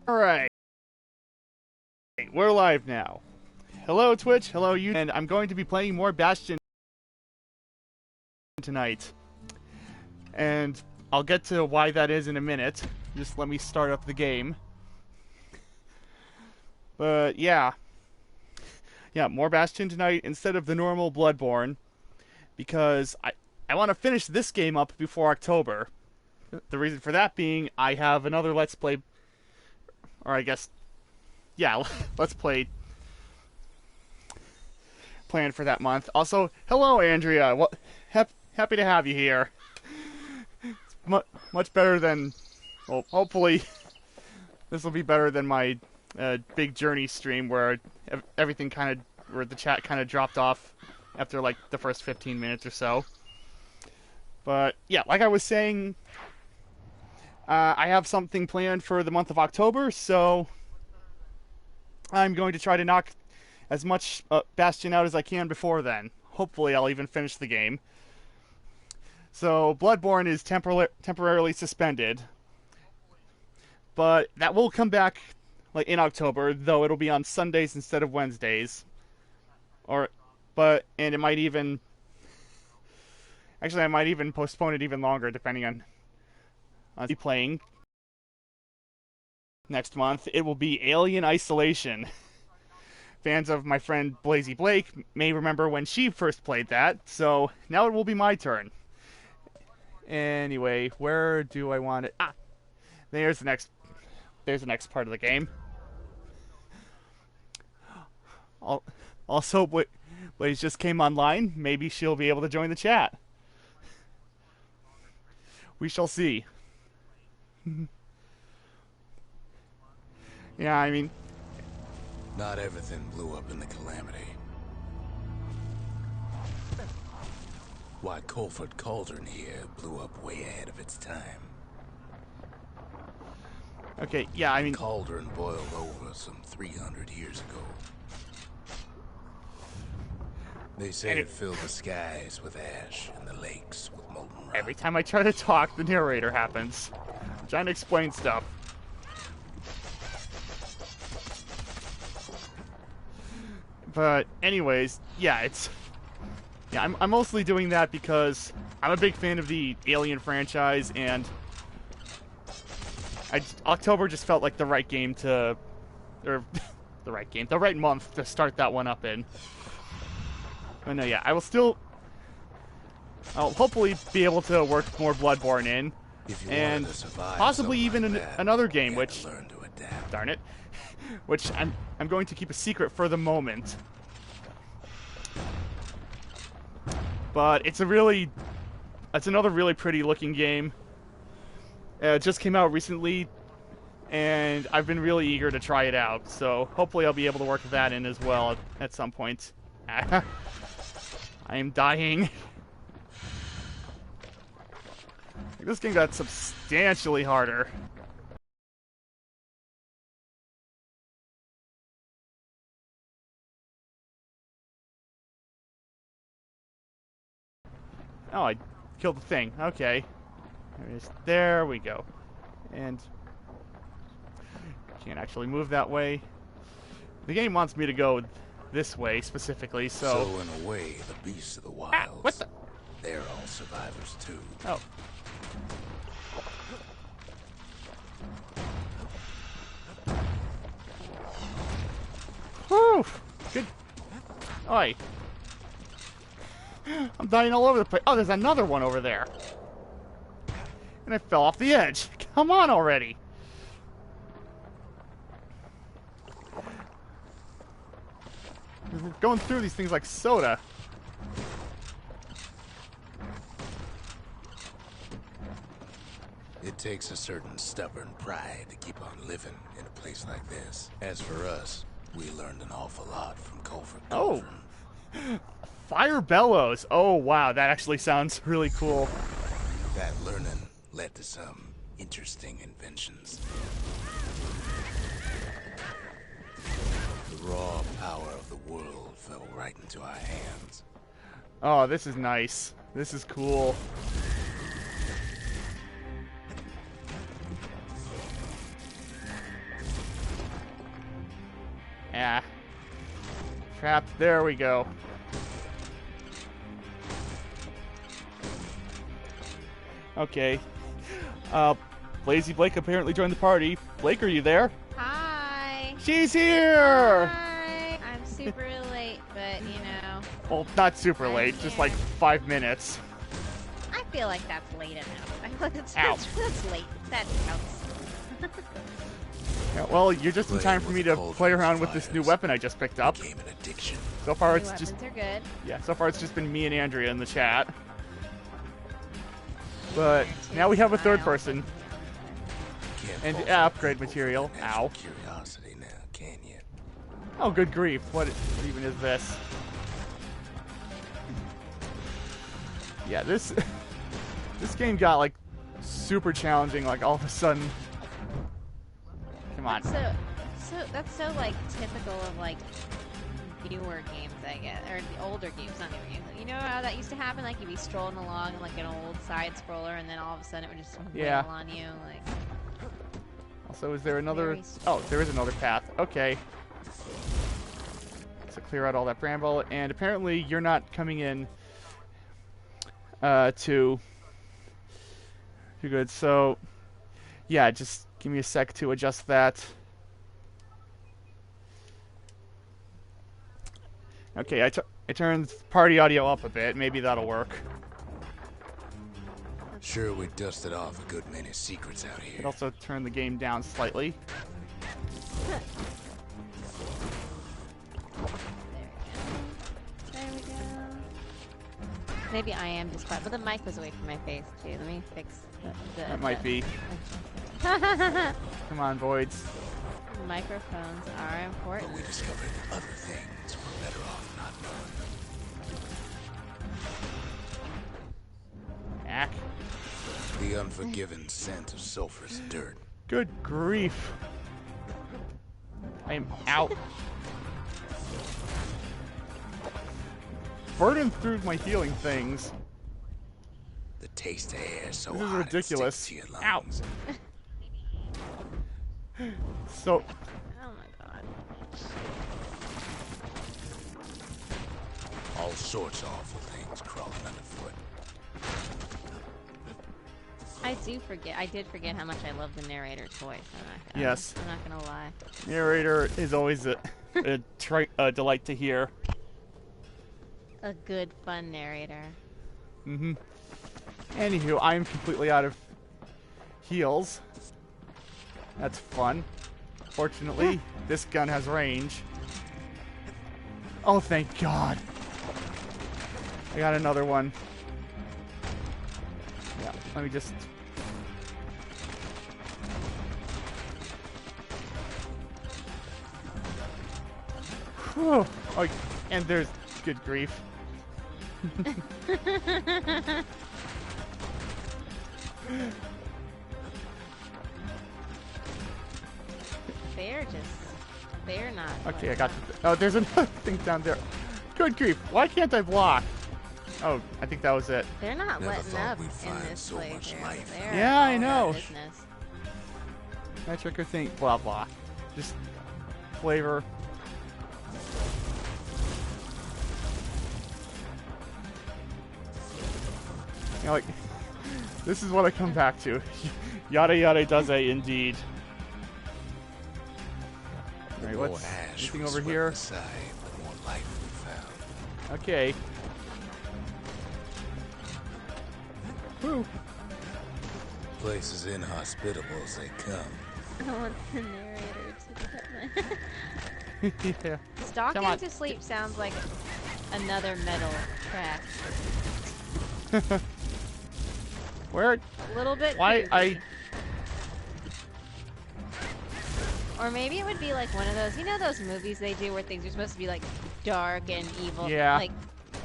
Alright, we're live now. Hello Twitch, hello you, and I'm going to be playing more Bastion tonight. And I'll get to why that is in a minute. Just let me start up the game. But yeah. Yeah, more Bastion tonight instead of the normal Bloodborne. Because I want to finish this game up before October. The reason for that being, I have another Let's Play, or I guess, yeah, Let's Play planned for that month. Also, hello Andrea, happy to have you here. It's much better than, well, hopefully, this will be better than my big journey stream where everything kind of, where the chat kind of dropped off after like the first 15 minutes or so. But yeah, like I was saying, I have something planned for the month of October, so I'm going to try to knock as much Bastion out as I can before then. Hopefully I'll even finish the game. So Bloodborne is temporarily suspended, but that will come back like in October, though it'll be on Sundays instead of Wednesdays. And it might even, actually I might even postpone it even longer depending on playing next month. It will be Alien Isolation. Fans of my friend Blazy Blake may remember when she first played that, so now it will be my turn. Anyway, where do I want it? Ah, there's the next part of the game. Also, Blaze just came online. Maybe she'll be able to join the chat. We shall see. Yeah, I mean, not everything blew up in the calamity. Why, Colford Cauldron here blew up way ahead of its time. Okay, yeah, I mean, Cauldron boiled over some 300 years ago. They say it filled the skies with ash and the lakes with molten rock. Every time I try to talk, the narrator happens. I'm trying to explain stuff. But anyways, yeah, I'm mostly doing that because I'm a big fan of the Alien franchise, and October just felt like the right game to, or the right month to start that one up in. But no, yeah, I'll hopefully be able to work more Bloodborne in, and possibly even another game, which, darn it, which I'm going to keep a secret for the moment. But it's another really pretty looking game. It just came out recently, and I've been really eager to try it out. So hopefully I'll be able to work that in as well at some point. I am dying. This game got substantially harder. Oh, I killed the thing. Okay. There we go. And can't actually move that way. The game wants me to go this way specifically, so in a way, the beasts of the wilds, what the? They're all survivors too. Oh. Whew! Good. Oi. I'm dying all over the place. Oh, there's another one over there. And I fell off the edge. Come on already. We're going through these things like soda. It takes a certain stubborn pride to keep on living in a place like this. As for us, we learned an awful lot from Colford Cauldron. Oh. Fire bellows. Oh, wow. That actually sounds really cool. That learning led to some interesting inventions. The raw power of the world fell right into our hands. Oh, this is nice. This is cool. Trap. There we go. Okay. Lazy Blake apparently joined the party. Blake, are you there? Hi. She's here! Hi. I'm super late, but you know. Well, not super I'm late, just here. like 5 minutes. I feel like that's late enough. I feel like Ow. that's late. That counts. Yeah, well, you're just in time for me to play around with this new weapon I just picked up. Became an addiction. So far, New it's weapons just are good. so far it's just been me and Andrea in the chat. But now we have a third person. Can't And fault upgrade people for material. natural Ow. Curiosity now, can you? Oh, good grief. What even is this? Yeah, this game got like super challenging like all of a sudden. Come on. That's so like typical of like newer games, I guess, or the older games, not newer games. You know how that used to happen? Like you'd be strolling along in like an old side scroller, and then all of a sudden it would just Yeah. wail on you. Like Also, is there another? Very Oh, there is another path. Okay. So clear out all that bramble, and apparently you're not coming in too good. So yeah, just give me a sec to adjust that. Okay, I turned party audio up a bit. Maybe that'll work. Sure, we dusted off a good many secrets out It here. also turned the game down slightly. there we go. Maybe I am just quiet, but the mic was away from my face too. Let me fix the That might be. the Come on, Voids. microphones are important. But we discovered other things we're better off not knowing. Ack. The unforgiven scent of sulfurous dirt. Good grief. I am out. Burning through my healing things. The taste of air so This is hot ridiculous. it sticks to your Ow. lungs. So, Oh my god. All sorts of awful things crawling underfoot. I did forget how much I love the narrator's voice. Yes. I'm not gonna lie. narrator is always a delight to hear. A good, fun narrator. Mm-hmm. Anywho, I am completely out of heals. That's fun. Fortunately, this gun has range. Oh, thank God. I got another one. Yeah, let me just... Whew. Oh, and there's... Good grief. They're not. Okay, I got the... Oh, there's another thing down there. Good grief. Why can't I block? Oh, I think that was it. They're not Never letting thought up we'd in find this so place. much They're- life. they're Yeah, I all know. about business. Metric or thing, blah blah. Just flavor. You know, like, this is what I come back to. Yada yada does a indeed. The Alright, more what's ash anything we over swept here? aside, the more life we found. Okay. Woo. Place as inhospitable as they come. I want the narrator to get my... Yeah. Stalking Come on. to Sleep sounds like another metal track. Where? A little bit Why creepy. Or maybe it would be like one of those, you know those movies they do where things are supposed to be like dark and evil? Yeah. Like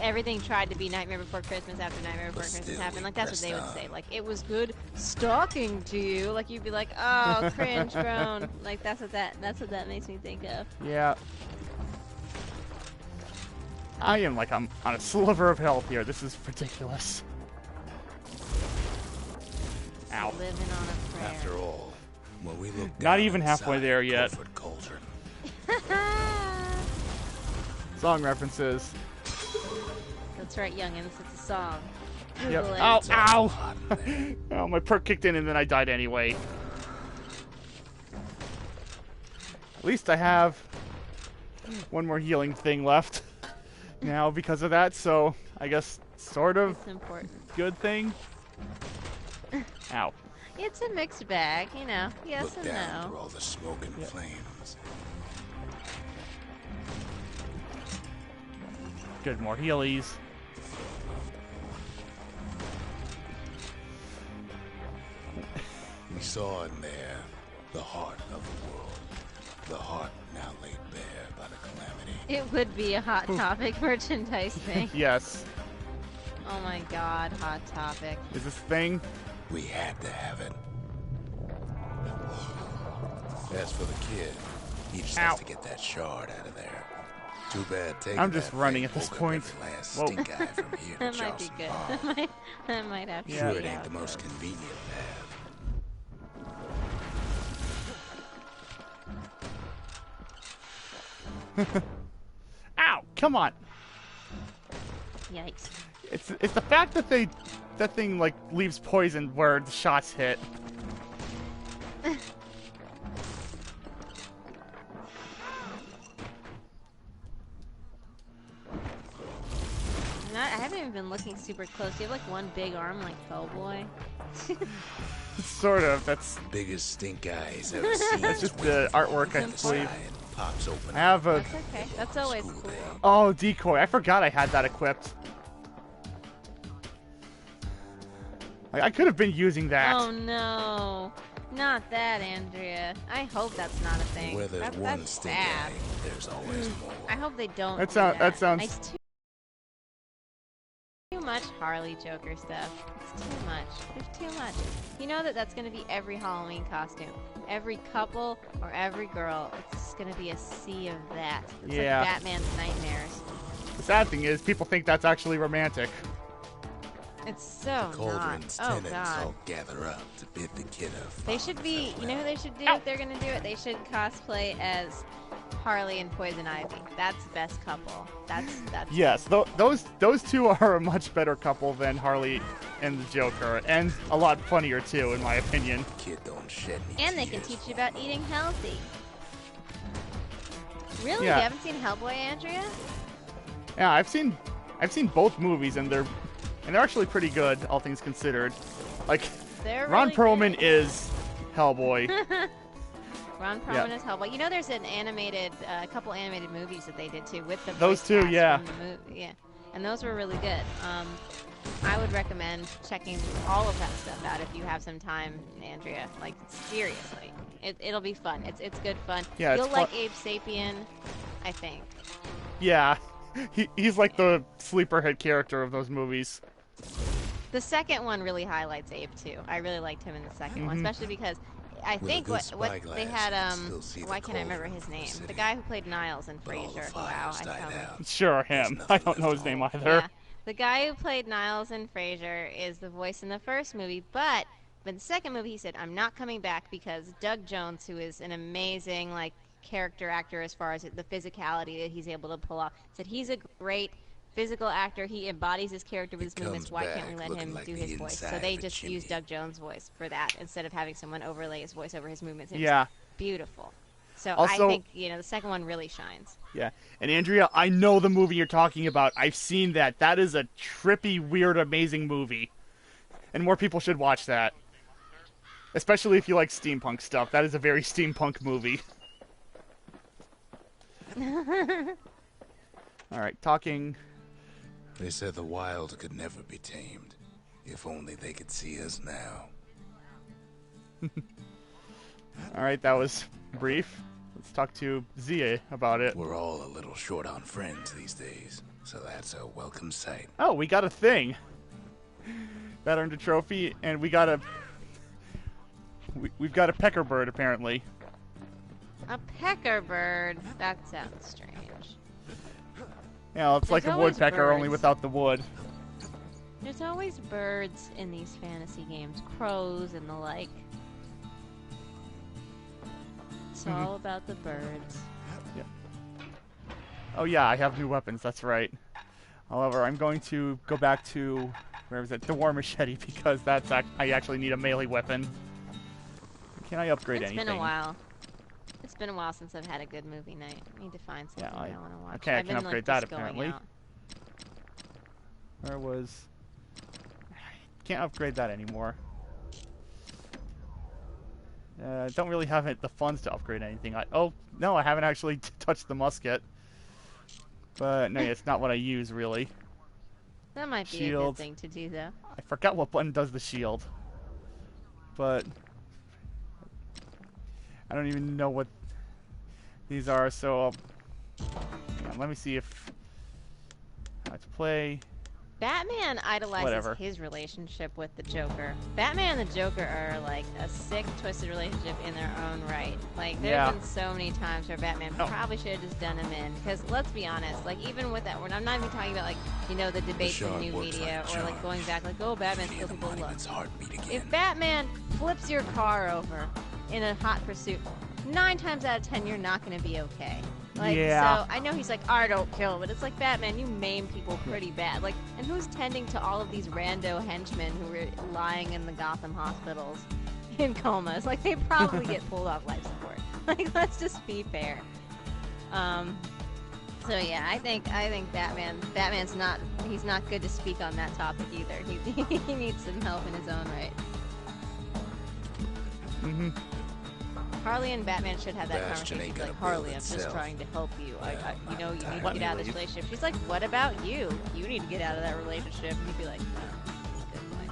everything tried to be Nightmare Before Christmas after Nightmare Before But Christmas still happened. we Like that's what they would pressed say. on. Like it was good stalking to you. Like you'd be like, oh, cringe groan. Like that's what that makes me think of. Yeah. I am like I'm on a sliver of health here. This is ridiculous. Ow. Living on a prayer. After all, when we look Not down even halfway inside there yet. Comfort Cauldron, Song references. That's right, youngins. It's a song. Yep. Google it. Ow! It's all Ow! hot in there. Oh, my perk kicked in and then I died anyway. At least I have one more healing thing left now because of that, so I guess sort of It's important. good thing. Ow. It's a mixed bag, you know. Yes Look and down no. through all the smoke and flames. Good, more healies. We saw in there the heart of the world. The heart now laid bare by the calamity. It would be a Hot Topic merchandise thing. Yes. Oh my god, Hot Topic. Is this thing? We had to have it. As for the kid, he just Ow. has to get that shard out of there. Too bad taking I'm just that running thing at this woke up point. every last Whoa. stink eye from here to That might be Charleston good. Farm. That might have to Yeah. Sure, be it ain't out the there. most convenient path. Ow! Come on. Yikes. It's the fact that that thing like leaves poison where the shots hit. I haven't even been looking super close. You have like one big arm like Hellboy. Sort of. That's Biggest stink eye he's ever seen. That's just the artwork, I believe. Pops open. I have a That's okay. That's always School cool. day. oh decoy. I forgot I had that equipped. I could have been using that. Oh no. Not that, Andrea. I hope that's not a thing. Where there's one That's stink bad. eye, there's always more. I hope they don't That do sound- that that. sounds- It's too much Harley Joker stuff. It's too much. There's too much. You know that's going to be every Halloween costume. Every couple or every girl, it's just going to be a sea of that. It's Yeah. like Batman's nightmares. The sad thing is, people think that's actually romantic. It's so The Cauldron's not. Oh tenants god. all gather up to bid the kid a They should be, you know who they should do if they're going to do it? They should cosplay as Harley and Poison Ivy. That's the best couple. That's Yes, those two are a much better couple than Harley and the Joker, and a lot funnier too, in my opinion. Kid don't shed any And they can tears. teach you about eating healthy. Really? Yeah. You haven't seen Hellboy, Andrea? Yeah, I've seen both movies, and they're actually pretty good, all things considered. Like, They're Ron really Perlman good. is Hellboy. Ron Perlman is Hellboy. You know, there's an animated, a couple animated movies that they did too with the Those voice two, cast yeah. from the movie. Yeah, and those were really good. I would recommend checking all of that stuff out if you have some time, Andrea. Like seriously, it'll be fun. It's good fun. Yeah, it's You'll like fun. Abe Sapien, I think. Yeah, he's like the sleeper hit character of those movies. The second one really highlights Abe too. I really liked him in the second one, Mhm. especially because I With a think good what spyglass, they had you can still see the why can't I remember cauldron his from the name? The city. guy who played Niles in But all the Frasier. Wow, fires I died found out. Sure, him. I don't know his name either. Yeah. The guy who played Niles in Frasier is the voice in the first movie, but in the second movie he said, I'm not coming back because Doug Jones, who is an amazing like character actor as far as the physicality that he's able to pull off, said he's a great physical actor. He embodies his character with his He movements. comes Why can't we back let him looking like do the his voice? So inside they of a just used chimney. Doug Jones' voice for that instead of having someone overlay his voice over his movements. It was Yeah. beautiful. So Also- I think, the second one really shines. Yeah, and Andrea, I know the movie you're talking about. I've seen that. That is a trippy, weird, amazing movie. And more people should watch that. Especially if you like steampunk stuff. That is a very steampunk movie. Alright, talking. They said the wild could never be tamed. If only they could see us now. Alright, that was brief. Let's talk to Zia about it. We're all a little short on friends these days, so that's a welcome sight. Oh, we got a thing. That earned a trophy, and we got a... We've got a pecker bird, apparently. A pecker bird. That sounds strange. Yeah, it's like There's a always woodpecker, only birds. without the wood. There's always birds in these fantasy games, crows and the like. It's all about the birds. Oh yeah, I have new weapons, that's right. However, I'm going to go back to, where was it? The War Machete, because I actually need a melee weapon. Can I upgrade anything? It's been a while. It's been a while since I've had a good movie night. I need to find something that I want to watch. Okay, I I've can been, upgrade like, that just going apparently. out. Where was... Can't upgrade that anymore. Don't really have the funds to upgrade anything. Oh, no, I haven't actually touched the musket. But, no, it's not what I use, really. That might be a good thing to do, though. I forgot what button does the shield. But... I don't even know what these are, so... yeah, let me see if... how to play... Batman idolizes his relationship with the Joker. Batman and the Joker are like a sick, twisted relationship in their own right. Like, there's been so many times where Batman probably should have just done him in. Because, let's be honest, like, even with that, I'm not even talking about, like, you know, the debates in new media, or, like, going back, like, oh, Batman killed people. Look, if Batman flips your car over in a hot pursuit, 9 times out of 10, you're not going to be okay. Like, so, I know he's like, I don't kill, but it's like, Batman, you maim people pretty bad. Like, and who's tending to all of these rando henchmen who were lying in the Gotham hospitals in comas? Like, they probably get pulled off life support. Like, let's just be fair. So yeah, I think Batman's not, he's not good to speak on that topic either. He needs some help in his own right. Mm-hmm. Harley and Batman should have that conversation. Like, Harley, I'm just trying to help you. You know, you need to get out of this relationship. She's like, what about you? You need to get out of that relationship. And he'd be like, no, good point.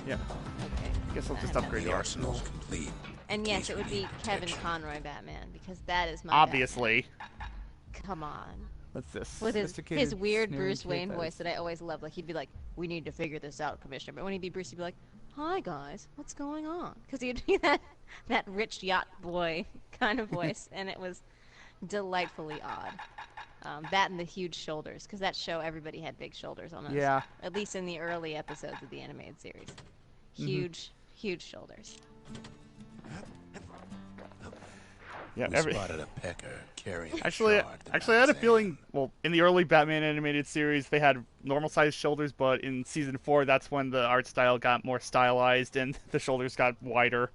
Yeah. Okay. I guess I'll just upgrade the arsenal. Complete. And yes, it would be Kevin Conroy Batman, because that is my obviously. Batman. Come on. What's this? With his weird Bruce Wayne voice that I always loved. Like, he'd be like, we need to figure this out, Commissioner. But when he'd be Bruce, he'd be like, hi guys, what's going on? Because he'd be that rich yacht boy kind of voice, and it was delightfully odd. That and the huge shoulders, because that show, everybody had big shoulders almost. Yeah. At least in the early episodes of the animated series. Huge, huge shoulders. Yeah, we spotted a pecker carrying actually, I had a feeling, well, in the early Batman animated series, they had normal-sized shoulders, but in Season 4, that's when the art style got more stylized and the shoulders got wider.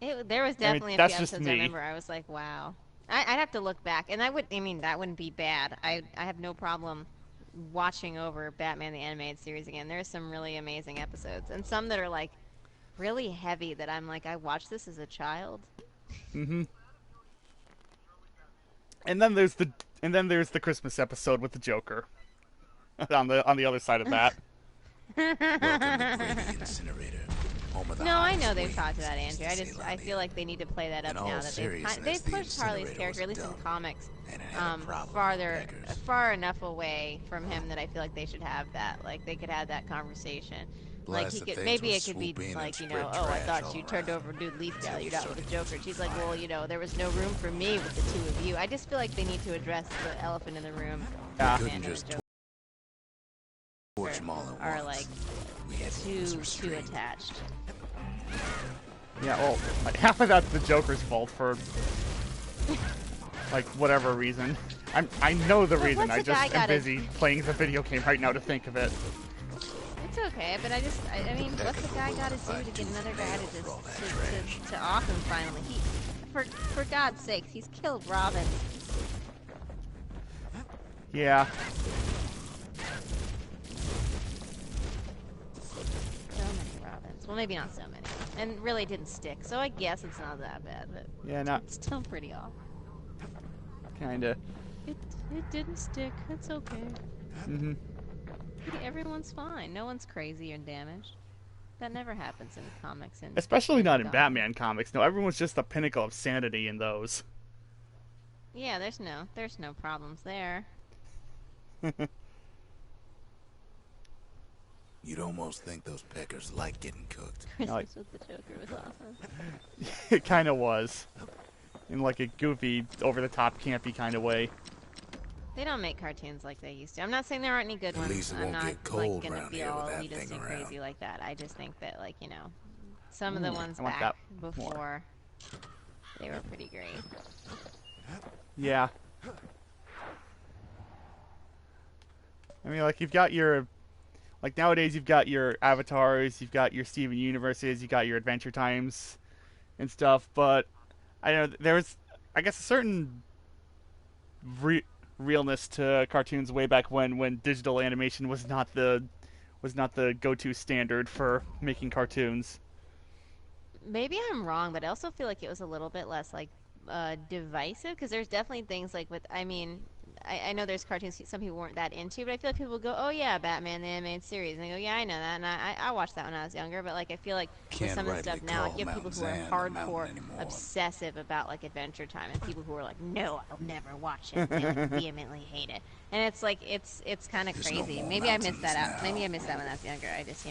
There was definitely a few episodes I remember I was like, wow. I'd have to look back, and that wouldn't be bad. I have no problem watching over Batman the Animated Series again. There's some really amazing episodes, and some that are, like, really heavy that I'm like, I watched this as a child. Mm-hmm. And then there's the Christmas episode with the Joker. on the other side of that. Welcome to Gravy Incinerator, home of the no, I know they've talked about Andrew. I feel like they need to play that up now that they've pushed Harley's character, at least in comics, far enough away from him that I feel like they should have that. Like, they could have that conversation. Like, maybe it could be like, you know, oh, I thought you turned over Dude Leaf Gal, you're out with the Joker. And she's like, well, you know, there was no room for me with the two of you. I just feel like they need to address the elephant in the room. Yeah. Batman and the Joker are like too attached. Yeah, well, like, half of that's the Joker's fault for, like, whatever reason. I know the reason. I just am busy playing the video game right now to think of it. It's okay, but I mean, what's the guy got to do to get another guy to off him finally? For God's sakes, he's killed Robin. Yeah. So many Robins. Well, maybe not so many. And really didn't stick, so I guess it's not that bad, but yeah, it's still pretty off. Kinda. It didn't stick. It's okay. Mm-hmm. Everyone's fine. No one's crazy or damaged. That never happens in comics. Especially not in Batman comics. No, everyone's just the pinnacle of sanity in those. Yeah, there's no problems there. You'd almost think those peckers like getting cooked. Christmas with the Joker was awesome. It kind of was. In like a goofy, over-the-top, campy kind of way. They don't make cartoons like they used to. I'm not saying there aren't any good ones. I'm not like gonna be all elitist and crazy like that. I just think that, like, you know, some of the ones back before, they were pretty great. Yeah. I mean, like, you've got your... Like, nowadays you've got your avatars, you've got your Steven Universes, you've got your Adventure Times and stuff, but I know there's, I guess, a certain realness to cartoons way back when digital animation was not the go-to standard for making cartoons. Maybe I'm wrong, but I also feel like it was a little bit less like divisive because there's definitely things like with. I mean, I know there's cartoons some people weren't that into, but I feel like people go, "Oh yeah, Batman the animated series," and they go, "Yeah, I know that," and I watched that when I was younger. But like, I feel like with Can't some of the rightly stuff now, like, call you have people who Mountain are Zan a mountain hardcore, anymore. obsessive about like Adventure Time, and people who are like, "No, I'll never watch it," they like, vehemently hate it. And it's like it's kind of There's no crazy. more Maybe I missed that out. mountains now. Maybe I missed that when I was younger. I just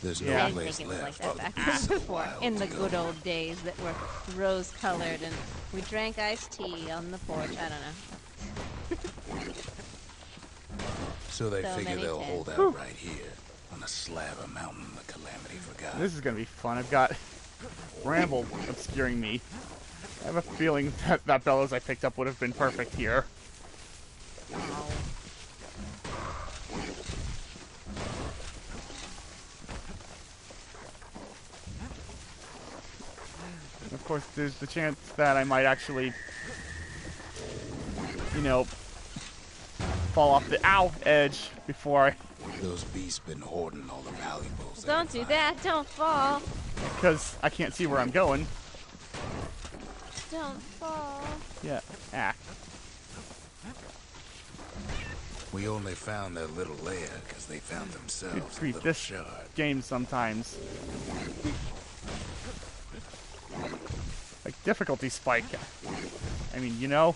There's Yeah. no I didn't place think it was like left that for the back beasts of the before, wild in to the go. good old days that were rose-colored and we drank iced tea on the porch. I don't know. So they So figure many they'll tales. hold out right here on a slab of mountain the Calamity forgot. This is gonna be fun. I've got Bramble obscuring me. I have a feeling that bellows I picked up would have been perfect here. Oh. And of course, there's the chance that I might actually, you know, fall off the edge before I, Those beasts been hoarding all the valuables. they Don't can do find. that. Don't fall. because I can't see where I'm going. Don't fall. Yeah. Ah. We only found their little lair because they found themselves Good a grief, little this shard. game sometimes. Like, difficulty spike. I mean, you know?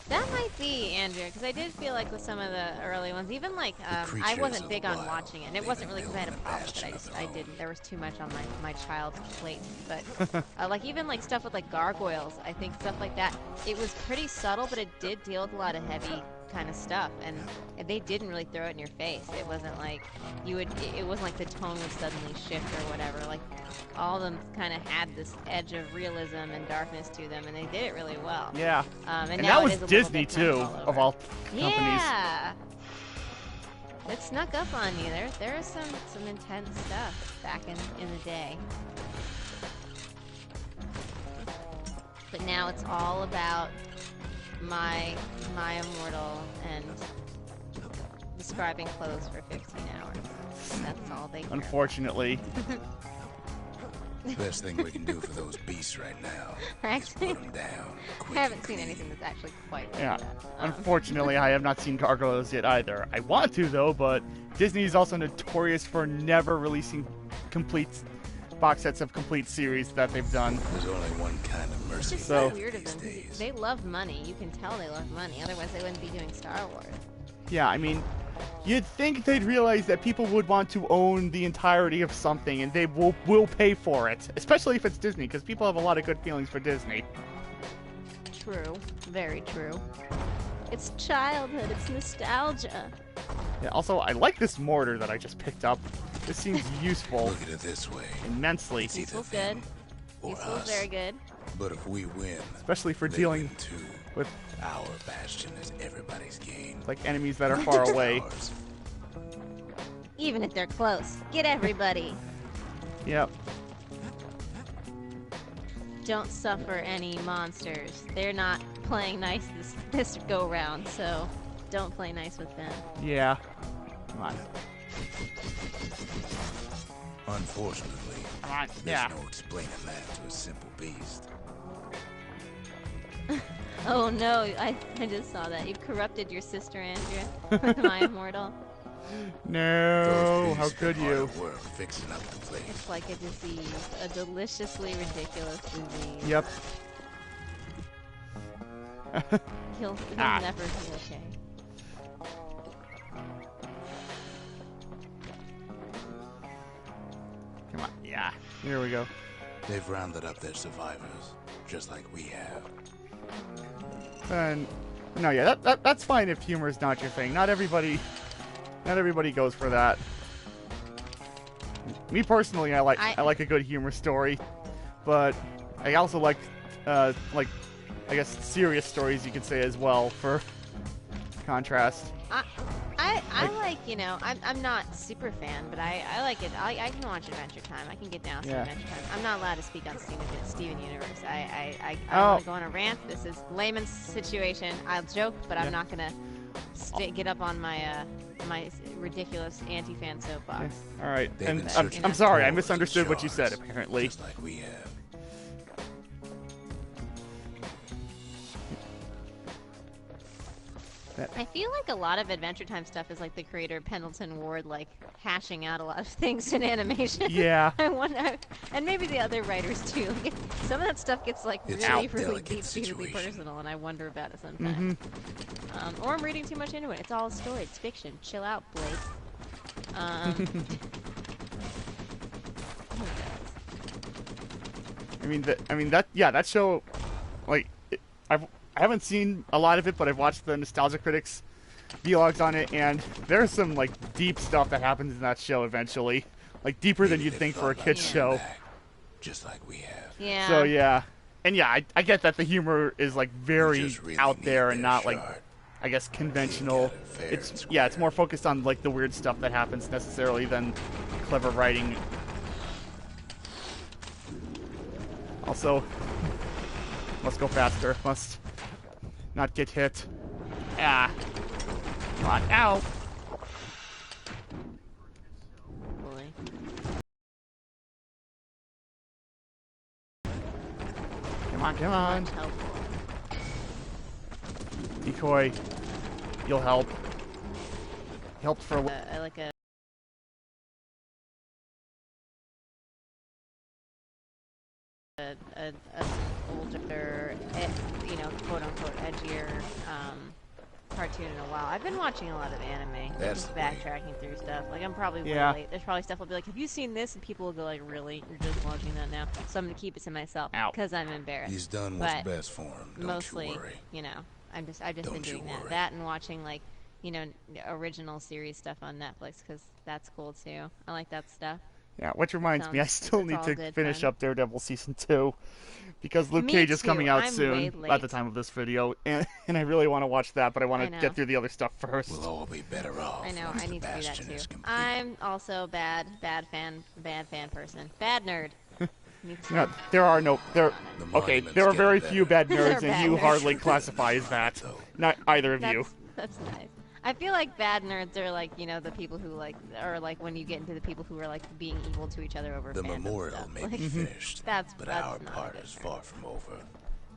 That might be, Andrea, because I did feel like with some of the early ones, even like, I creatures wasn't of big the on wild, watching it. And it they've wasn't been really because I had a building a problem, but bastion of their I own. didn't. There was too much on my child's plate. But, like, even like stuff with like gargoyles, I think stuff like that, it was pretty subtle, but it did deal with a lot of heavy kind of stuff. And they didn't really throw it in your face. It wasn't like it wasn't like the tone would suddenly shift or whatever. Like, all of them kind of had this edge of realism and darkness to them, and they did it really well. Yeah. And And now that it was is a little Disney, bit kind too, all of over. all companies. Yeah. It snuck up on you. There is some intense stuff back in the day. But now it's all about my immortal and describing clothes for 15 hours. That's all they care. Unfortunately. Best thing we can do for those beasts right now is Actually, put them down. I haven't seen anything that's actually quite like Yeah. that. Unfortunately, I have not seen Gargoyles yet either. I want to, though, but Disney is also notorious for never releasing complete box sets of complete series that they've done. There's only one kind of It's mercy just so So- weird of these them. days. They love money. You can tell they love money. Otherwise, they wouldn't be doing Star Wars. Yeah, I mean, you'd think they'd realize that people would want to own the entirety of something, and they will pay for it, especially if it's Disney, because people have a lot of good feelings for Disney. True. Very true. It's childhood. It's nostalgia. Yeah, also, I like this mortar that I just picked up. This seems useful Look at it this way. immensely, It's either Useful's them good. or Useful's us. very good. But if we win, especially for they dealing win too. with Our bastion is everybody's game. like enemies that are far away. Ours. Even if they're close. Get everybody. Yep. Don't suffer any monsters. They're not playing nice this go round, so don't play nice with them. Yeah. Come on. Unfortunately, Come on. there's Yeah. no explaining that to a simple beast. Oh no, I just saw that. You've corrupted your sister, Andrea, with my immortal. No. Those How beasts could been hard you? at work fixing up the place. It's like a disease. A deliciously ridiculous disease. Yep. He'll Ah. never be okay. Come on. Yeah. Here we go. They've rounded up their survivors, just like we have. And no, yeah, that's fine if humor is not your thing. Not everybody goes for that. Me personally, I like a good humor story, but I also like I guess, serious stories you could say as well, for contrast. I like, you know, I'm not super fan, but I like it. I can watch Adventure Time. I can get down to Adventure Time. I'm not allowed to speak on Steven Universe. I want to go on a rant. This is Layman's situation. I'll joke, but I'm not gonna get up on my my ridiculous anti-fan soapbox. All right, and I'm sorry, I misunderstood what you said. Apparently. Just like we have. I feel like a lot of Adventure Time stuff is like the creator Pendleton Ward like hashing out a lot of things in animation. Yeah. I wonder, and maybe the other writers too. Like, some of that stuff gets like really deeply personal, and I wonder about it sometimes. Or I'm reading too much into it. It's all a story. It's fiction. Chill out, Blake. That show, like, I haven't seen a lot of it, but I've watched the Nostalgia Critics vlogs on it, and there's some, like, deep stuff that happens in that show eventually. Like, deeper than you'd think for a kid's show. Just like we have. Yeah. So, yeah. And, yeah, I get that the humor is, like, very out there and not, like, I guess, conventional. It's more focused on, like, the weird stuff that happens necessarily than clever writing. Also, must go faster. Must not get hit. Ah. Come on. Ow. Boy. Come on, come on. Much helpful. Decoy. You'll help. Helped for a I like a older, you know, quote unquote edgier cartoon in a while. I've been watching a lot of anime. That's just backtracking through stuff. Like, I'm probably way late. There's probably stuff I'll be like, have you seen this? And people will go like, really? You're just watching that now? So I'm gonna keep it to myself because I'm embarrassed. He's done what's best for him. Don't mostly, you worry. you know, I've just been doing that. That and watching, like, you know, original series stuff on Netflix, because that's cool too. I like that stuff. Yeah, which reminds me, I still need to finish up Daredevil Season 2, because Luke Me Cage is coming too. out I'm soon at the time of this video, and I really want to watch that, but I want to get through the other stuff first. We'll all be better off. I know, I need to do that Bastion too. I'm also bad fan person. Bad nerd. No, there are very few bad nerds, and you hardly classify as that. Not either of you. That's nice. I feel like bad nerds are like, you know, the people who like, or like when you get into the people who are like being evil to each other over the fandom memorial stuff. may Like, be finished, but our not part is far from over.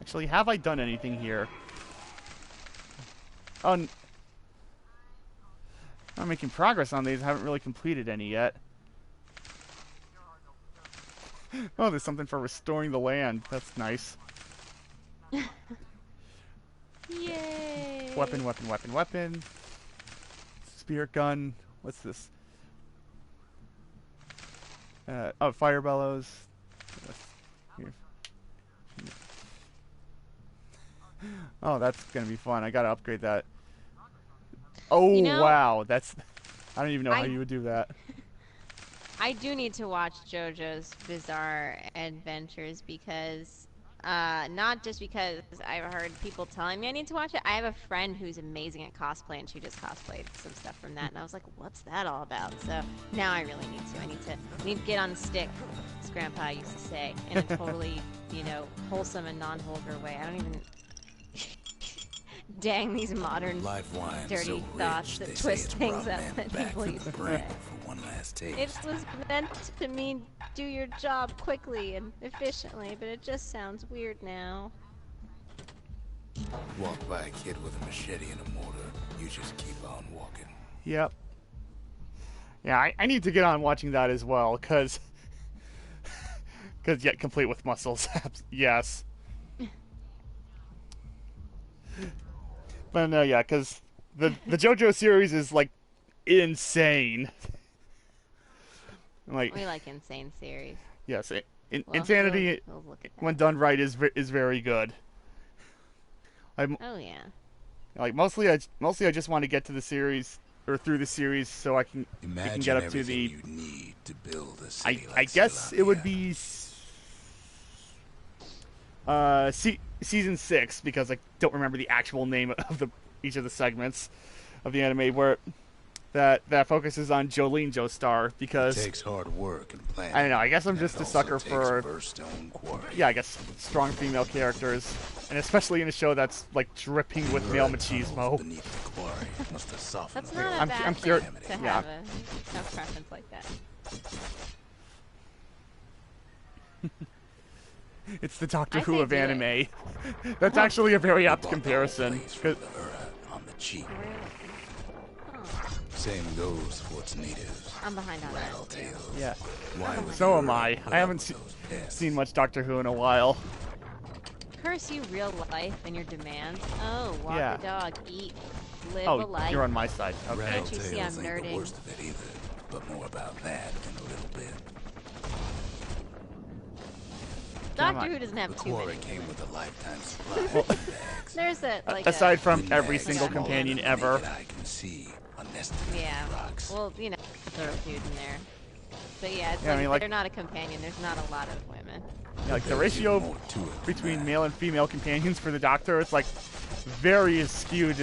Actually, have I done anything here? Oh, I'm making progress on these. I haven't really completed any yet. Oh, there's something for restoring the land. That's nice. Yay! Weapon. Spirit gun. What's this? Fire bellows. Here. Oh, that's gonna be fun. I gotta upgrade that. Oh, you know, wow. That's... I don't even know how you would do that. I do need to watch JoJo's Bizarre Adventures because... not just because I've heard people telling me I need to watch it. I have a friend who's amazing at cosplay, and she just cosplayed some stuff from that, and I was like, what's that all about? So now I really need to. I need to get on the stick, as Grandpa used to say, in a totally, you know, wholesome and non-vulgar way. I don't even... Dang, these modern dirty thoughts that twist things up that people used to say. It was meant to mean do your job quickly and efficiently, but it just sounds weird now. Walk by a kid with a machete and a mortar, you just keep on walking. Yep. Yeah, I need to get on watching that as well, because yet complete with muscles. Yes. But no, yeah, because the JoJo series is, like, insane. Like, we like insane series. Yes, insanity when done right is very good. Oh yeah. Like mostly I just want to get to the series or through the series so I can get up to the. You need to build a city I guess it would be season 6, because I don't remember the actual name of each of the segments of the anime, where that focuses on Jolene Joestar, because It takes hard work and planning. I don't know. I guess I'm and just it a also sucker takes for Burstone Quarry. I guess strong female characters, and especially in a show that's like dripping with male machismo. Beneath the quarry must have softened That's the not a I'm bad curious. thing to Yeah. have a preference like that. It's the Doctor I Who say of do it. anime. That's actually a very apt Bought the comparison. whole place for the on the cheap. Oh, Same goes for its natives. I'm behind on that. Rattletails. Yeah, Why would so am Ura I. put I up haven't with those pests? seen much Doctor Who in a while. Curse you, real life, and your demands. Oh, walk Yeah. the dog, eat, live a Oh, life. you're on my side. Okay. Can't you see I'm Rattletails ain't nerding? the worst of it either, but more about that in a little bit. Doctor Who doesn't have The too quarry many. came with a lifetime supply of bags. There's a like Aside from Windbags every single smaller companion than the ever. naked eye can see on estimated yeah. rocks. Well, you know, throw a dude in there. But yeah, it's Yeah, I like, mean, like- they're not a companion. There's not a lot of women. Yeah, like the There's even ratio more to it than between that. male and female companions for the Doctor, it's like very skewed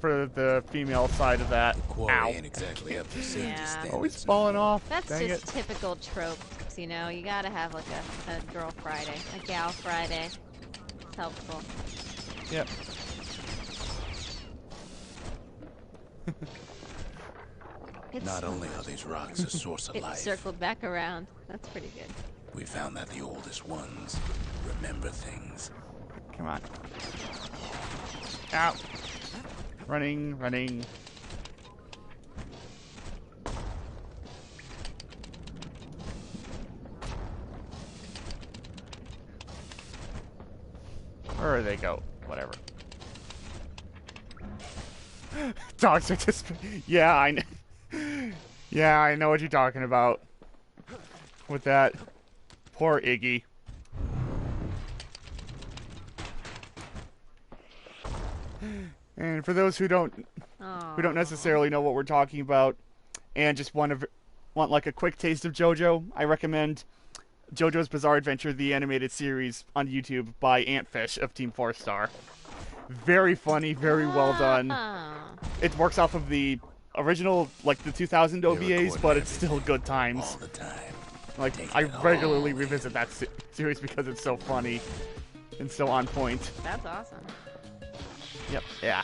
for the female side of that. The quarry Ow. ain't exactly up to safety Yeah. standards. Oh, he's falling off. That's Dang just it. typical tropes, you know. You gotta have like a girl Friday, a gal Friday. It's helpful. Yep. It's, Not only are these rocks a source of it life, circled back around. That's pretty good. we found that the oldest ones remember things. Come on. Ow. Running, running. Where do they go? Whatever. Dogs are just... Yeah, I know. Yeah, I know what you're talking about. With that. Poor Iggy. And for those who don't necessarily know what we're talking about, and just want like a quick taste of JoJo, I recommend JoJo's Bizarre Adventure, the animated series on YouTube by Antfish of Team 4 Star. Very funny, very well done. It works off of the original, like the 2000 OVAs, but it's still good times. All the time. Like, I regularly revisit that series because it's so funny and so on point. That's awesome. Yep, yeah.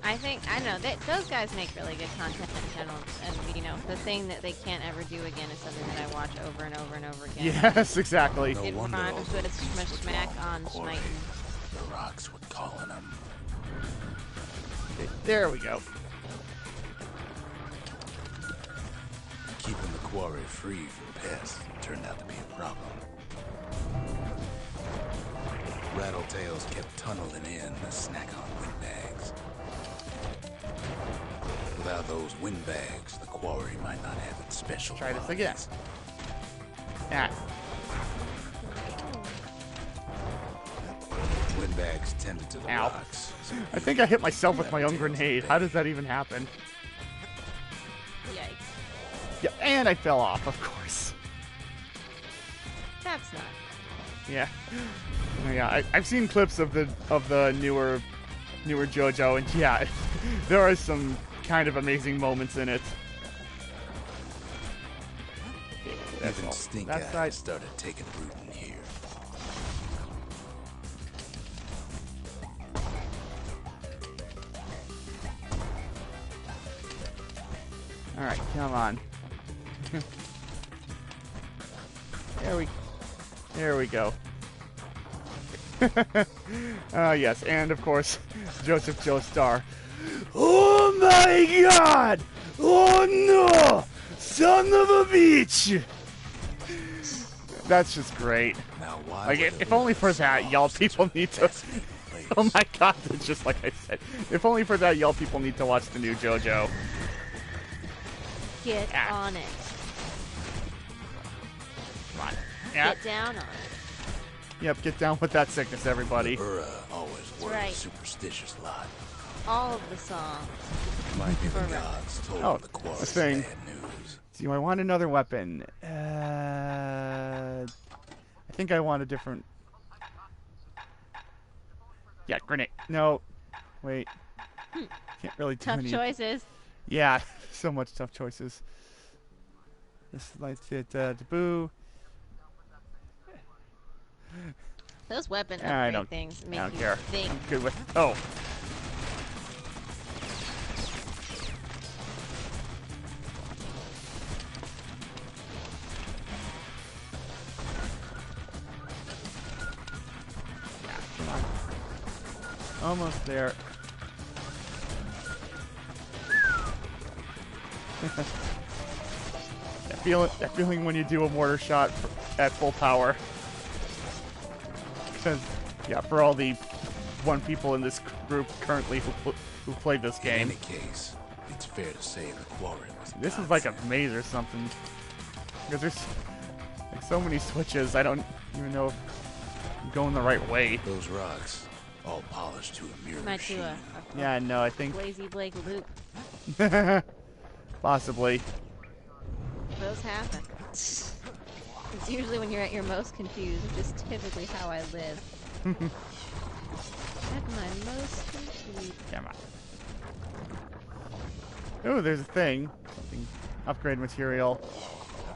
I don't know, those guys make really good content in general, and you know, the thing that they can't ever do again is something that I watch over and over and over again. Yes, exactly. No It wonder all rhymes with those a smack on quarry. Schmeiten. The rocks would call on them. There we go. Keeping the quarry free from pests turned out to be a problem. Rattletails kept tunneling in to snack on windbags. Without those windbags, the quarry might not have its special Try this qualities. again. Yeah. Windbags tended to the Ow. rocks. So I think I hit myself with my own grenade. How does that even happen? Yikes. Yeah, and I fell off, of course. That's not. Yeah. Yeah, I've seen clips of the newer JoJo, and yeah, there are some kind of amazing moments in it. That's even all. stink That eyes side. started taking root in here. All right, come on. There we go. Yes, and of course, Joseph Joestar. Oh my God! Oh no! Son of a bitch! That's just great. Now, why Like, would if a only for little that, y'all soft people need to. fascinating place? Oh my God! It's just like I said. If only for that, y'all people need to watch the new JoJo. Get Ah. on it. Come on. Yeah. Get down on it. Yep. Get down with that sickness, everybody. Ura always were right. a superstitious lot. All of the songs. Might be the Correct. gods told Oh, the quarry the thing. bad news. Do I want another weapon? I think I want a different... Yeah, grenade. No. Wait. Can't really do Tough any... choices. Yeah, so much tough choices. This lights it, Taboo. Those weapon I upgrade don't- things I make don't you care. think. I'm good with... Oh. Come on. Almost there. That feeling when you do a mortar shot at full power. Because, yeah, for all the one people in this group currently who play this In game, any case, it's fair to say the quarry was this is like a maze or something. Because there's like so many switches, I don't even know if I'm going the right way. Those rocks, all polished to a mirror Might do sheen. a Yeah, no, I think Lazy Blake loop. possibly. Those happen. It's usually when you're at your most confused, which is typically how I live. At my most confused. Come on. Ooh, there's a thing. Something. Upgrade material.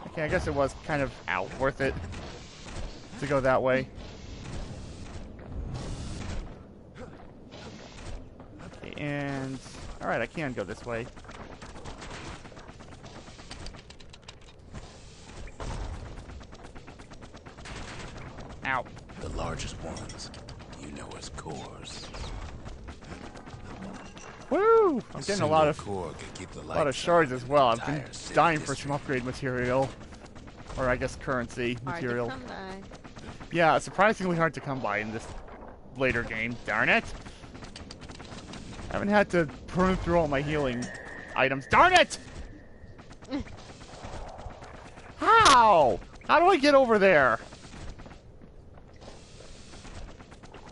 Okay, I guess it was kind of worth it to go that way. Okay, and... Alright, I can go this way. Ow. The largest ones, you know as cores. Woo! I'm getting a lot of core could keep the shards as well. I've been entire city dying for some district. upgrade material. Or I guess currency Hard material. to come by. Yeah, surprisingly hard to come by in this later game. Darn it! I haven't had to burn through all my healing items. Darn it! How? How do I get over there?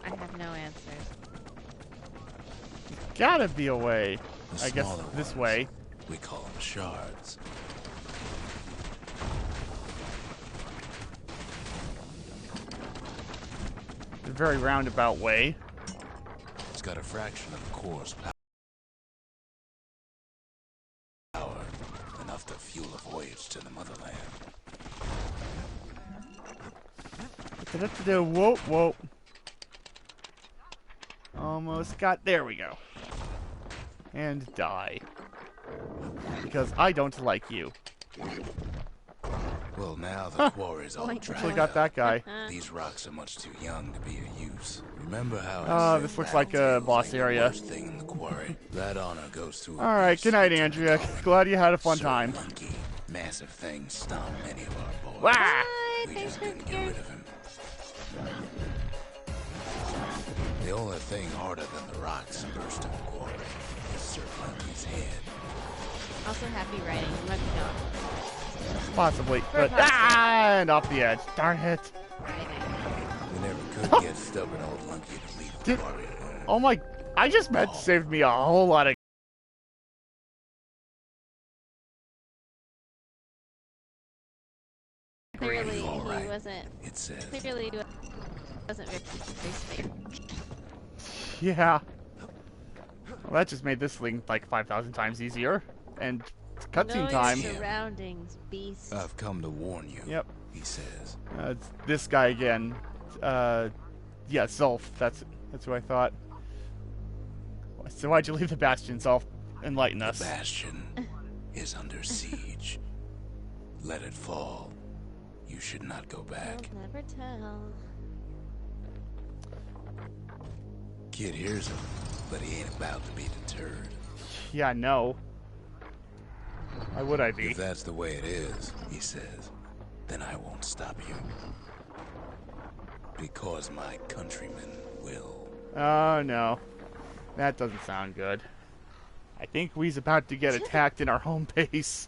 I have no answers. Gotta be a way. The I guess smaller this ones, way. We call them shards. A very roundabout way. It's got a fraction of the core's power, enough to fuel a voyage to the motherland. Whoa, whoa. Almost got... There we go. And die. Because I don't like you. Well, now the quarry's all Boink. dried Actually got up. that guy. These rocks are much too young to be of use. Remember how? Oh, I said this looks like a Rattletail's boss the area. worst thing in the quarry. That honor goes to. Alright, good night, Andrea. Glad you had a fun Sir time. Monkey, massive things stomp many of our boys. Wah! Bye, We thanks just for couldn't get rid of him. The only thing harder than the rocks burst in the quarry is Sir Monkey's head. Also happy writing. You might be gone. Possibly. For a But, possibility. and off the edge. Darn it. We never could get stubborn old Monkey to leave the Did- quarry alone. Oh my... I just meant to save me a whole lot of... Clearly, All he right. wasn't. It says. Clearly, he wasn't very spared. Yeah. Well, that just made this thing like 5,000 times easier. And cutscene Know your time. surroundings, beast. I've come to warn you. Yep. He says. It's this guy again. Yeah, Zulf. That's who I thought. So why'd you leave the Bastion, Zulf? Enlighten us. Bastion is under siege. Let it fall. You should not go back. You'll never tell. Kid hears him, but he ain't about to be deterred. Yeah, no. Why would I be? If that's the way it is, he says, then I won't stop you. Because my countrymen will. Oh, no. That doesn't sound good. I think we's about to get attacked in our home base.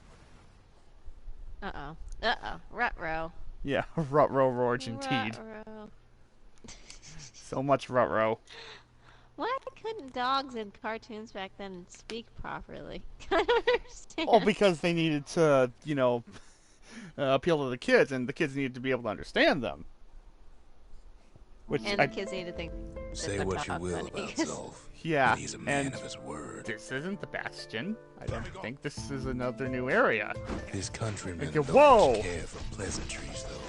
Uh-oh. Uh-oh. Ruh-roh. Yeah, Rut-row Roarge indeed. Ruh-roh. So much Rut-row. Why couldn't dogs in cartoons back then speak properly? I don't understand. Oh, because they needed to, you know, appeal to the kids, and the kids needed to be able to understand them. Which And the kids need to think that Say they're what you dog will funny. about Zolf, yeah, but he's a man and of his word. this isn't the Bastion. I don't think this is another new area. His countrymen Okay, don't whoa! much care for pleasantries, though.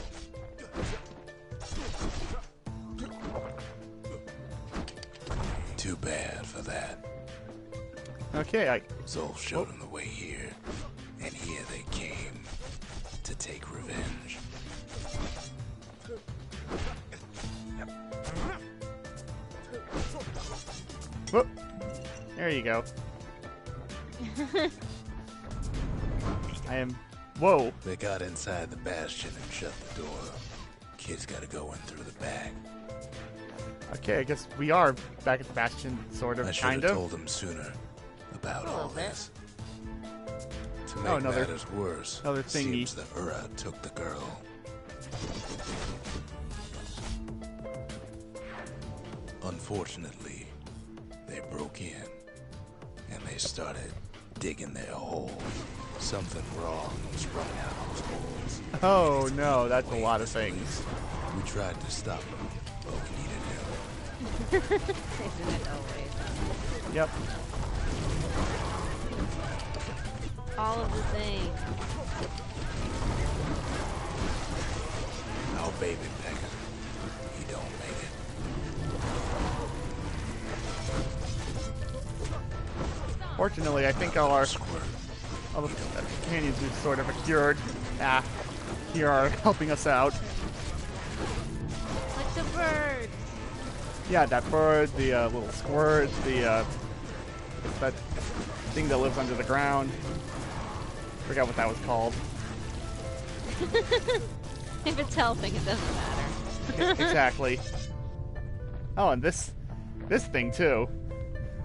Too bad for that. Okay, Zolf showed him the way here, and here they came to take revenge. whoop. There you go. I am. Whoa. They got inside the Bastion and shut the door. Kids gotta go in through the back. Okay, I guess we are back at the Bastion, sort of, I should kind have of. told them sooner about A all little bit. this. To Oh, make another- matters worse, another thingy. seems the Ura took the girl. Unfortunately, they broke in and they started digging their hole. Something wrong was running out of those holes. Oh no, that's a lot of things. We tried to stop them, but we needed help. Isn't it always? Yep. All of the things. Our baby Pecker, he don't make it. Fortunately, I think all the Squirt. companions we've sort of cured here are helping us out. Like the bird. Yeah, that bird, the little squirt, the that thing that lives under the ground. Forgot what that was called. If it's helping, it doesn't matter. Exactly. Oh, and this thing too.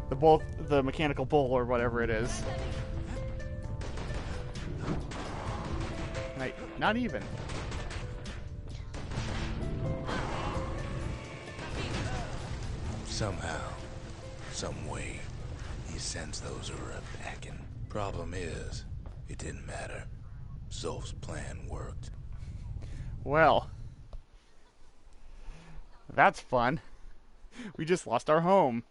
The mechanical bull or whatever it is. Right, not even. Somehow, some way, he sends those Ura packing. Problem is, it didn't matter. Zolf's plan worked. Well, that's fun. We just lost our home.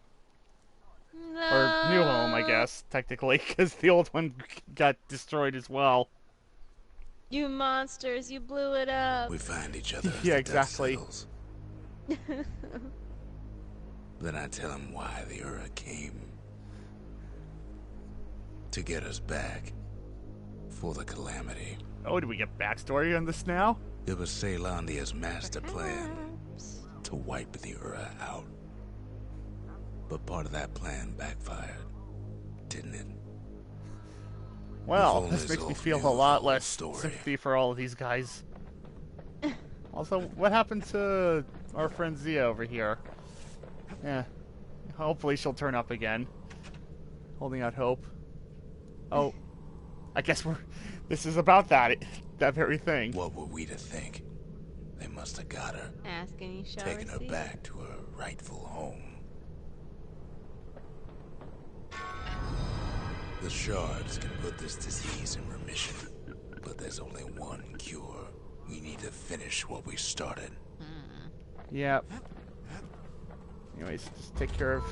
No. Or new home, I guess, technically, because the old one got destroyed as well. You monsters, you blew it up. We find each other as Yeah, the dust exactly. settles. Then I tell him why the Ura came. To get us back. For the calamity. Oh, do we get backstory on this now? It was Ceylandia's master plan to wipe the Ura out. But part of that plan backfired, didn't it? Well, If this only makes me Zolf feel knew a the lot whole less story. sympathy for all of these guys. Also, what happened to our friend Zia over here? Yeah, hopefully she'll turn up again. Holding out hope. Oh, I guess this is about that very thing. What were we to think? They must have got her, Ask and you shall taken her receive. back to her rightful home. The shards can put this disease in remission, but there's only one cure. We need to finish what we started. Yep. Anyways, just take care of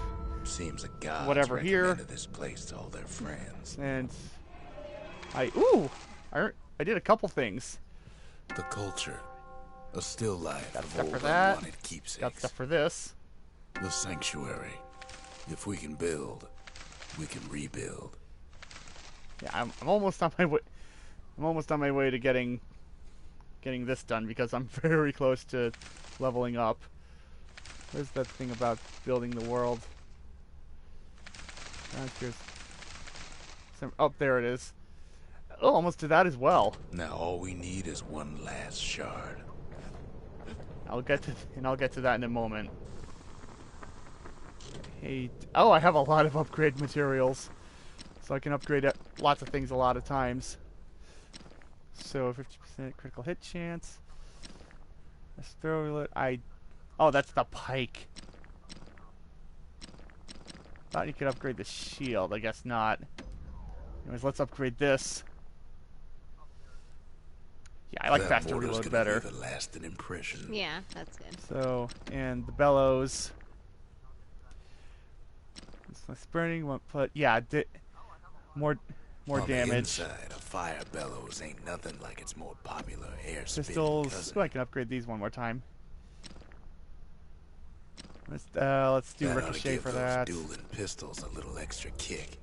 Seems a god Whatever here. recommended this place to all their friends. and I did a couple things. The culture, a still life Got of stuff old for that. unwanted keepsakes. Got stuff for this. The sanctuary. If we can build, we can rebuild. Yeah, I'm almost on my way. I'm almost on my way to getting this done because I'm very close to leveling up. Where's that thing about building the world? Oh, there it is. Oh, almost to that as well. Now all we need is one last shard. I'll get to that in a moment. Hey, oh, I have a lot of upgrade materials, so I can upgrade lots of things a lot of times. So 50% critical hit chance. Let's throw it. Oh, that's the pike. Thought you could upgrade the shield. I guess not. Anyways, let's upgrade this. Yeah, I like That faster mortar's reload gonna better. leave a lasting impression. Yeah, that's good. So, and the bellows. It's my sprinting one, but yeah, more On the damage. inside, a fire bellows ain't nothing like its more popular air spitting Pistols. cousin. Ooh, I can upgrade these one more time. Let's do That ought to ricochet give for those that. dueling pistols a little extra kick.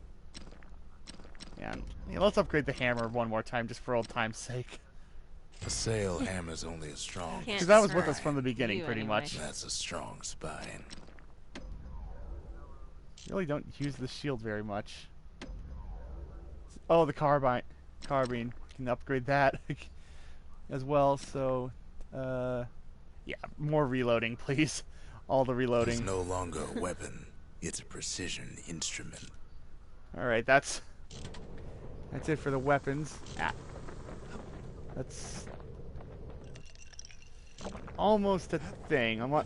And yeah, let's upgrade the hammer one more time just for old time's sake. A sail hammer's only as strong Can't Because that was with hurt us from the beginning, you pretty anyway. much. That's a strong spine. Really don't use the shield very much. Oh, the carbine. Can upgrade that as well. So, yeah, more reloading, please. All the It's reloading. no longer a weapon. It's a precision instrument. All right, that's it for the weapons. That's almost a thing. I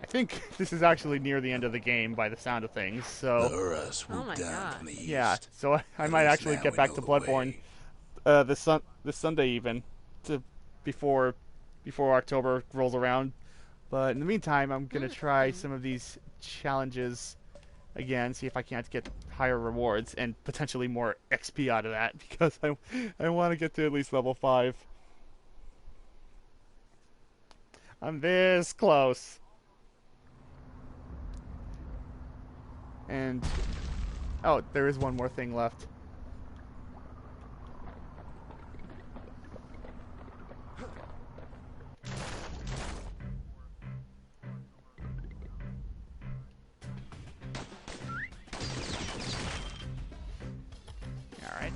think this is actually near the end of the game by the sound of things. The So Ura swooped my down God. from the east. yeah, so I At might least actually now get we back know to the Bloodborne way. this Sunday even, to before October rolls around. But in the meantime, I'm gonna try some of these challenges again, see if I can't get higher rewards and potentially more XP out of that, because I want to get to at least level 5. I'm this close. And oh, there is one more thing left. All right.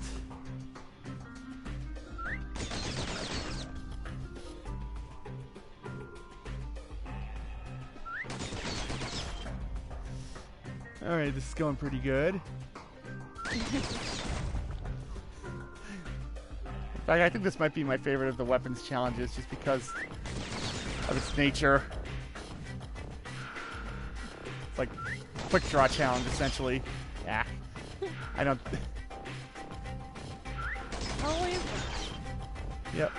All right, this is going pretty good. In fact, I think this might be my favorite of the weapons challenges, just because of its nature. It's like quick draw challenge, essentially. Yeah, I don't. Always. Yep.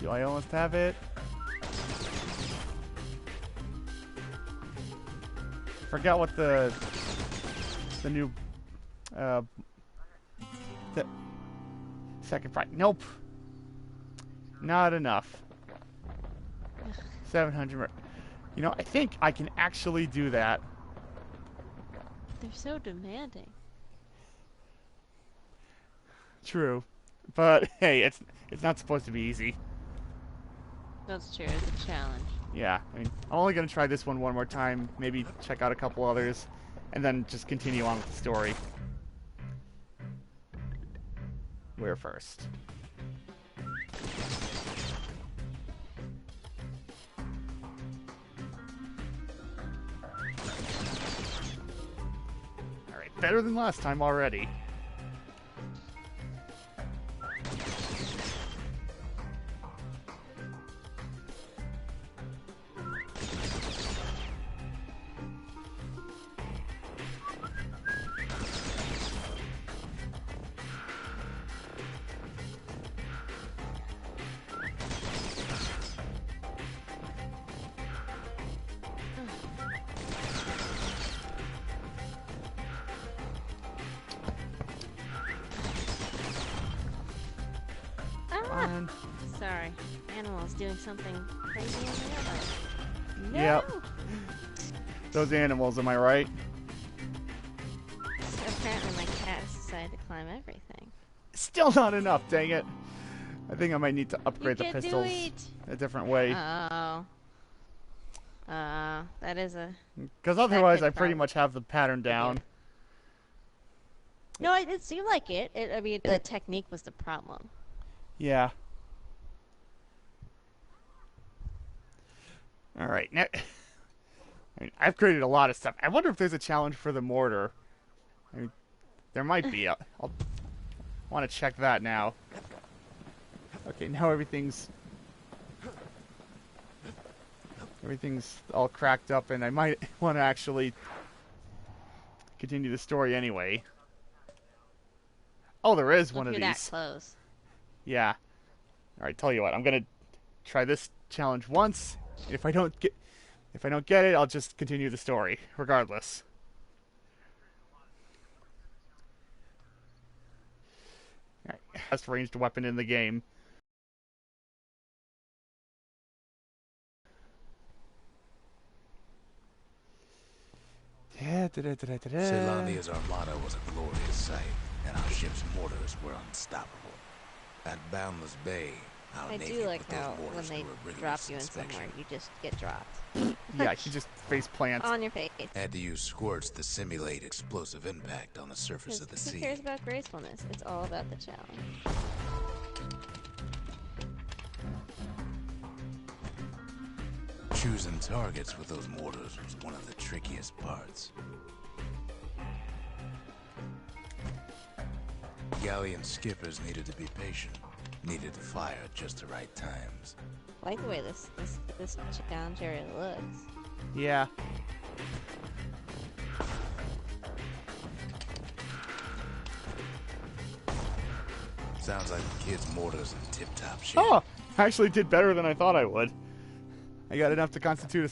Do I almost have it? Forgot what the new the second fight. Nope. Not enough. 700. You know, I think I can actually do that. They're so demanding. True. But hey, it's not supposed to be easy. That's true. It's a challenge. Yeah, I mean, I'm only going to try this one more time, maybe check out a couple others, and then just continue on with the story. Where first? Alright, better than last time already. Ah! Sorry. Animal's doing something crazy in the other. No! Yep. Those animals, am I right? So apparently my cat has decided to climb everything. Still not enough, dang it. I think I might need to upgrade the You can do pistols it. a different way. Oh. That is a... Because otherwise could I pretty prob- much have the pattern down. No, it didn't seem like it. I mean, the technique was the problem. Yeah. Alright, now... I mean, I've created a lot of stuff. I wonder if there's a challenge for the mortar. I mean, there might be. I'll want to check that now. Okay, now everything's all cracked up, and I might want to actually continue the story anyway. Oh, there is one of If you're that these. close. Yeah. All right. Tell you what, I'm gonna try this challenge once. If I don't get it, I'll just continue the story, regardless. All right. Best ranged weapon in the game. Ceylonia's armada was a glorious sight, and our ship's mortars were unstoppable. At Boundless Bay, our I Navy do like put those how when mortars they through a rigorous drop you in inspection. somewhere, you just get dropped. Yeah, you just face plant. On your face. Had to use squirts to simulate explosive impact on the surface of the Who sea. cares about gracefulness? It's all about the challenge. Choosing targets with those mortars was one of the trickiest parts. Galleon skippers needed to be patient, needed to fire at just the right times. I like the way this challenge area looks. Yeah. Sounds like the kids' mortars in tip-top shape. Oh, I actually did better than I thought I would. I got enough to constitute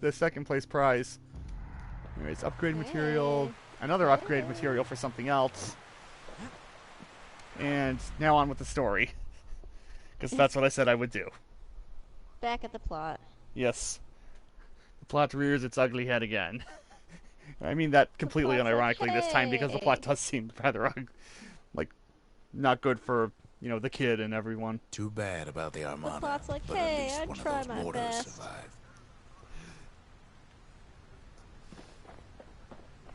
the second place prize. Anyways, upgrade material, another upgrade material for something else. And now on with the story. Because that's what I said I would do. Back at the plot. Yes. The plot rears its ugly head again. I mean that completely plot's like, unironically this time because the plot hey. does seem rather not good for, the kid and everyone. Too bad about the armada. plot's like, but hey, at least I'd one try of those my mortars best. survived.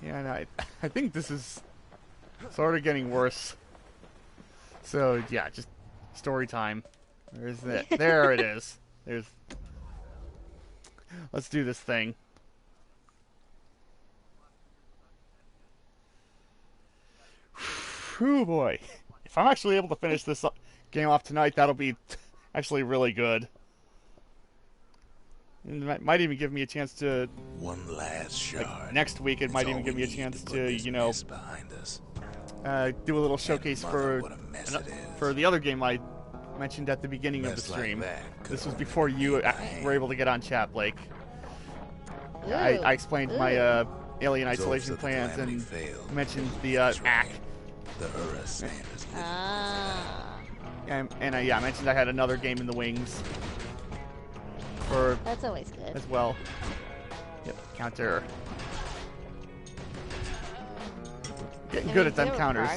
Yeah, and I think this is sort of getting worse. So, yeah, just story time. There's it. There it is. Let's do this thing. Whew, boy. If I'm actually able to finish this game off tonight, that'll be actually really good. And it might even give me a chance to... One last shard. Next week, it It's might all even give we me a need chance put to, this mess behind us. Do a little showcase mother, for what a mess it is. for the other game I mentioned at the beginning of the Mess like stream. that This was could've before you made my were able to get on chat, Blake. I explained my alien Results isolation of the plans calamity and failed. mentioned the That's ACK. right. The Ura Sanders. Ah. And I mentioned I had another game in the wings for That's always good. as well. Yep, counter. Getting good at them counters.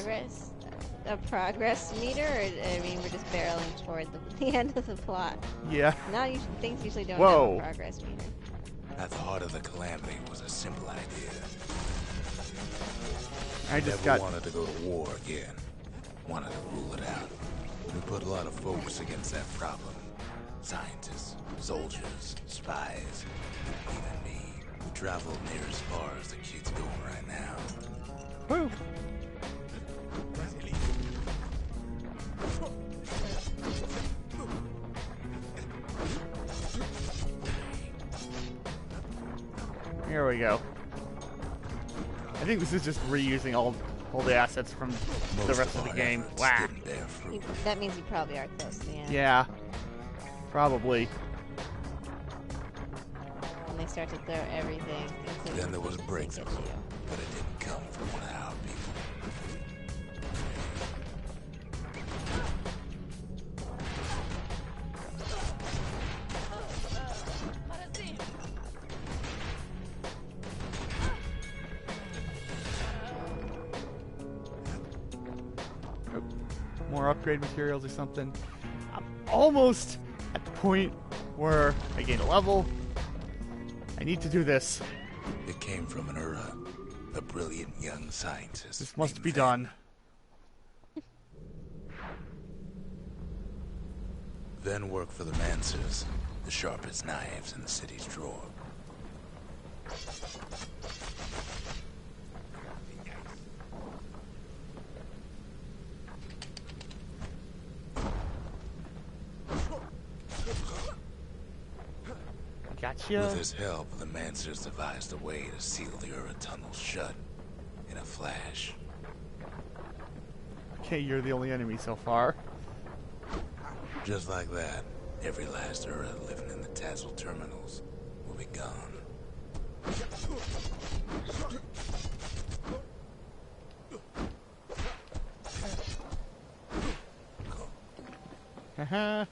A progress meter? Or, I mean, we're just barreling toward the end of the plot. Yeah. Now things usually don't Whoa. have a progress meter. At the heart of the calamity was a simple idea. I just Never got wanted to go to war again. Wanted to rule it out. We put a lot of focus against that problem. Scientists, soldiers, spies, even me. We traveled near as far as the kid's going right now. woo. Here we go. I think this is just reusing all the assets from the Most rest of the our game. efforts Wow. didn't bear fruit. That means you probably are close to the end. Yeah. Probably. When they start to throw everything. including Then there was the breakthrough, things at you. but it didn't come from one of our people. More upgrade materials or something. I'm almost at the point where I gain a level. I need to do this. It came from an Ura, a brilliant young scientist. This must named be Van. done. Then worked for the Mansers, the sharpest knives in the city's drawer. Gotcha. With his help, the Mansers devised a way to seal the Ura tunnel shut. in a flash. Okay, you're the only enemy so far. Just like that, every last Ura living in the Tassel terminals will be gone. Haha.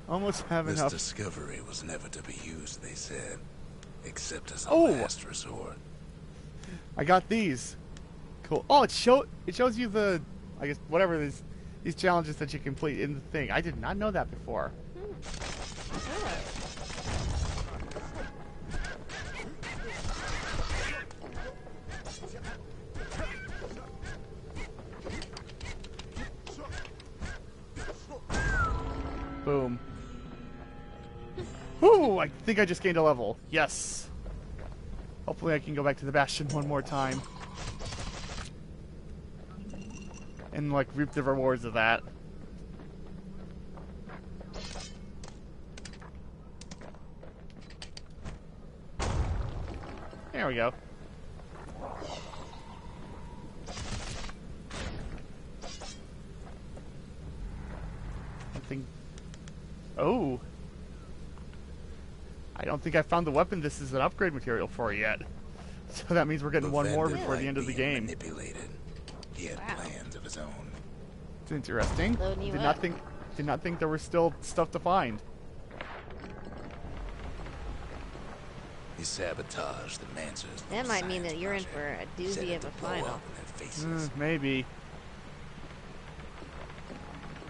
Almost have This enough. discovery was never to be used, they said, except as a Oh! last resort. I got these. Cool. Oh, it shows you the, I guess, whatever these challenges that you complete in the thing. I did not know that before. Boom. Whoo! I think I just gained a level. Yes. Hopefully I can go back to the Bastion one more time. And, like, reap the rewards of that. There we go. I think... Oh! I don't think I found the weapon this is an upgrade material for yet. So that means we're getting one more before the end of the game. Manipulated. He had plans of his own. It's interesting. Loading you Did up. not think there was still stuff to find. He sabotaged the Mancers. That might mean that you're in for a doozy of a final. Maybe.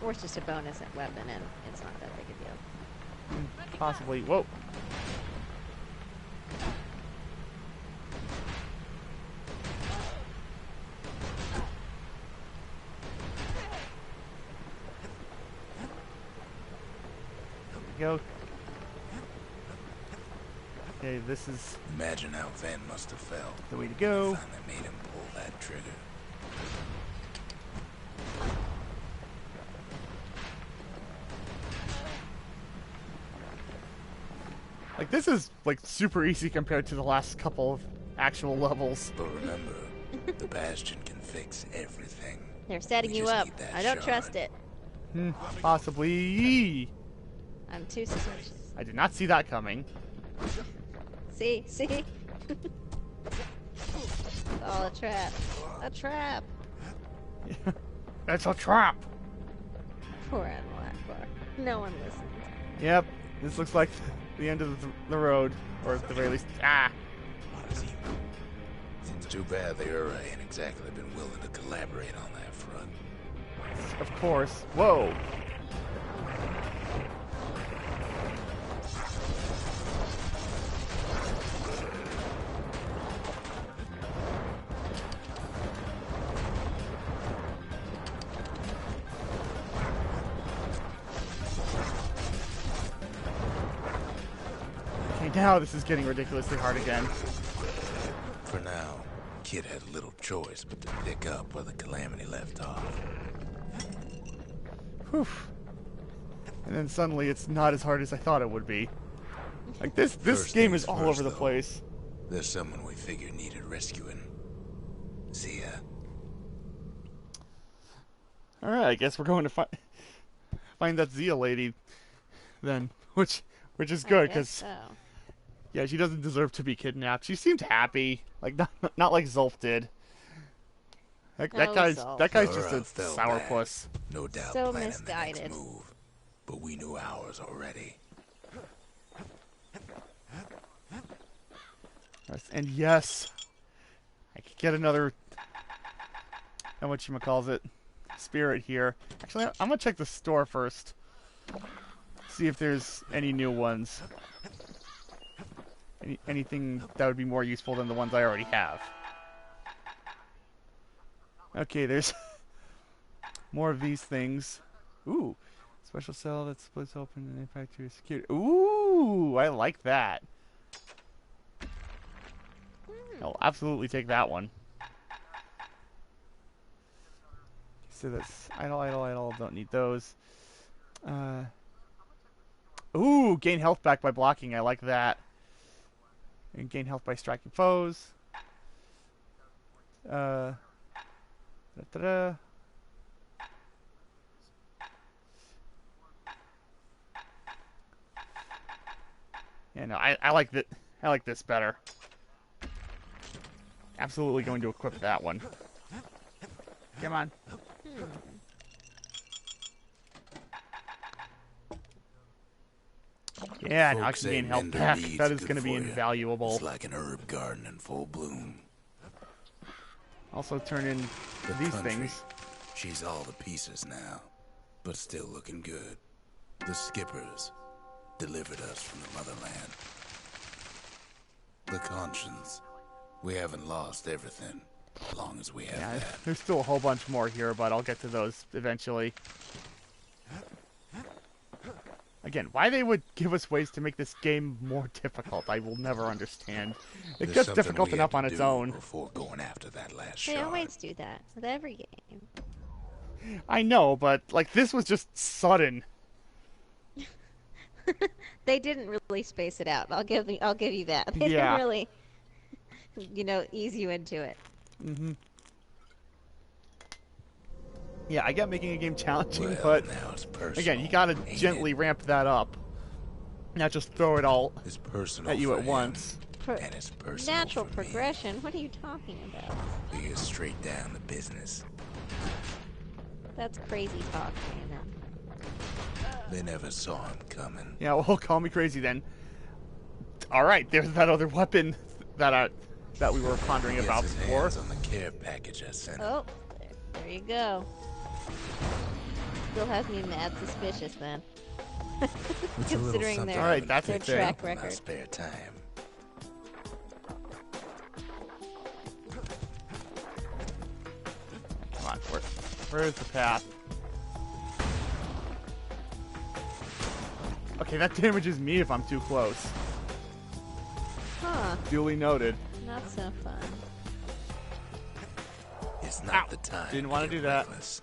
Or it's just a bonus weapon and it's not that big a deal. Possibly. Whoa. Go. Okay, this is Imagine how Van must have felt. the way to go. Finally made him pull that trigger. Like, this is, like, super easy compared to the last couple of actual levels. But remember, the Bastion can fix everything. They're setting We you just up. need that I don't shard. trust it. Possibly. I'm too suspicious. I did not see that coming. See? It's all a trap. A trap. That's a trap. Poor Animal Akbar. No one listens. Yep. This looks like the end of the road. Or at the very least... Ah! Seems too bad the Ura ain't exactly been willing to collaborate on that front. Of course. Whoa! Okay, now this is getting ridiculously hard again. For now, Kid had little choice but to pick up where the Calamity left off. Whew. And then suddenly it's not as hard as I thought it would be. Like, this First game things is all first, over the though. place. There's someone we figured needed rescuing. See ya. Alright, I guess we're going to find that Zia lady then. Which is good, because So. yeah, she doesn't deserve to be kidnapped. She seemed happy. Like, not like Zulf did. That Oh, guy's Zulf. just a Ura fell sourpuss. back, no doubt So planning misguided. the next move. But we knew ours already. And yes, I could get another, whatchamacallit, spirit here. Actually, I'm gonna check the store first. See if there's any new ones. Anything that would be more useful than the ones I already have. Okay, there's more of these things. Ooh, special cell that splits open and impact your security. Ooh, I like that. I'll absolutely take that one. So that's idle. Don't need those. Ooh, gain health back by blocking. I like that. And gain health by striking foes. Da-da-da. Yeah, no, I like that. I like this better. Absolutely going to equip that one. Come on. Yeah, now I Folks can say gain health Mender back. Mead's That is good going to be for ya. invaluable. It's like an herb garden in full bloom. Also turn in The these country, things. she's all the pieces now, but still looking good. The skippers delivered us from the motherland. The conscience, we haven't lost everything, as long as we have Yeah, that. there's still a whole bunch more here, but I'll get to those eventually. Again, why they would give us ways to make this game more difficult, I will never understand. It There's gets something difficult we enough had on to its do own. before going after that last They shard. always do that with every game. I know, but like this was just sudden. They didn't really space it out. I'll give you that. They Yeah. didn't really, ease you into it. Yeah, I get making a game challenging, Well, but now it's personal. again, you gotta ain't gently it? ramp that up. Not just throw it all It's personal at you for at him, once. and it's personal Natural for me. progression. What are you talking about? We get straight down to business. That's crazy talk, man. They never saw him coming. Yeah, well, call me crazy then. Alright, there's that other weapon that we were pondering Gets about his before. hands on the care package I sent him. Oh, there you go. Still has me mad suspicious then. It's a little Considering something their, All right, that's their it there. track in my record. spare time. Come on, where's the path? Okay, that damages me if I'm too close. Huh, Duly noted. not so fun. It's not Ow. the time. Didn't wanna get do that. reckless.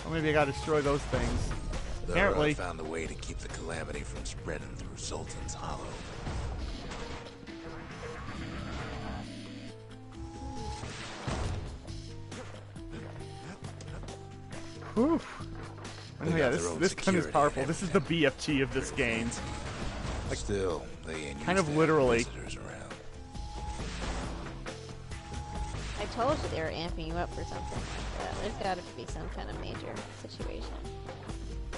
Or maybe I gotta destroy those things. The Apparently. Hurrah found a way to keep the calamity from spreading through Sultan's Hollow. Whew. Oh, They yeah, got their own this gun is security powerful. and This is the BFG of this game. Still, they ain't kind used of to literally. visitors around. I told you they were amping you up for something like that. There's gotta be some kind of major situation.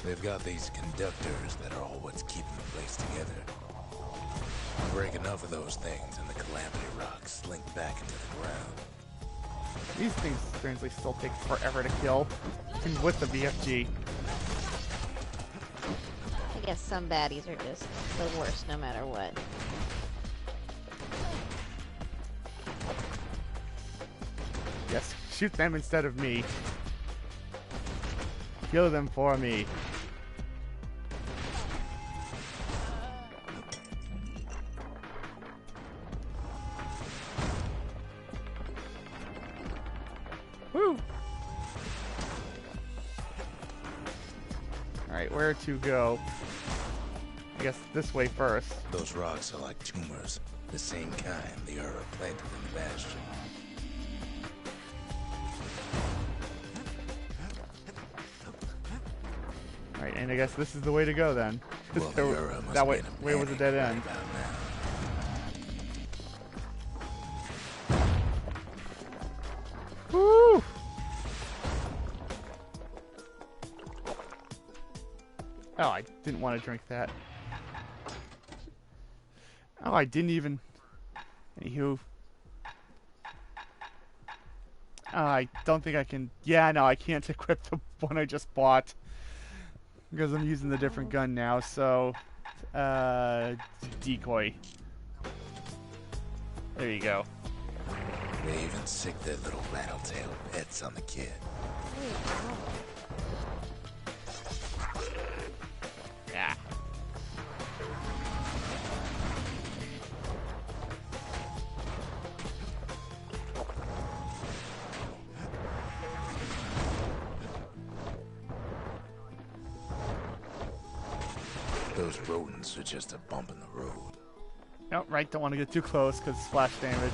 They've got these conductors that are all what's keeping the place together. Break enough of those things and the calamity rocks slink back into the ground. These things strangely still take forever to kill, even with the BFG. I guess some baddies are just the worst no matter what. Yes, shoot them instead of me. Kill them for me. Woo! Alright, where to go? I guess this way first. Those rocks are like tumors, the same kind the Ura planted in the Bastion. Alright, and I guess this is the way to go then. Well, the Ura must That be way, in a way was a panic dead right end. about now. Woo! Oh, I didn't want to drink that. Oh, I didn't even. Anywho. I don't think I can. Yeah, no, I can't equip the one I just bought. Because I'm using the different gun now, so. Decoy. There you go. They even sick their little rattletail pets on the kid. Yeah. Those rodents are just a bump in the road. Nope, right, don't want to get too close because splash damage.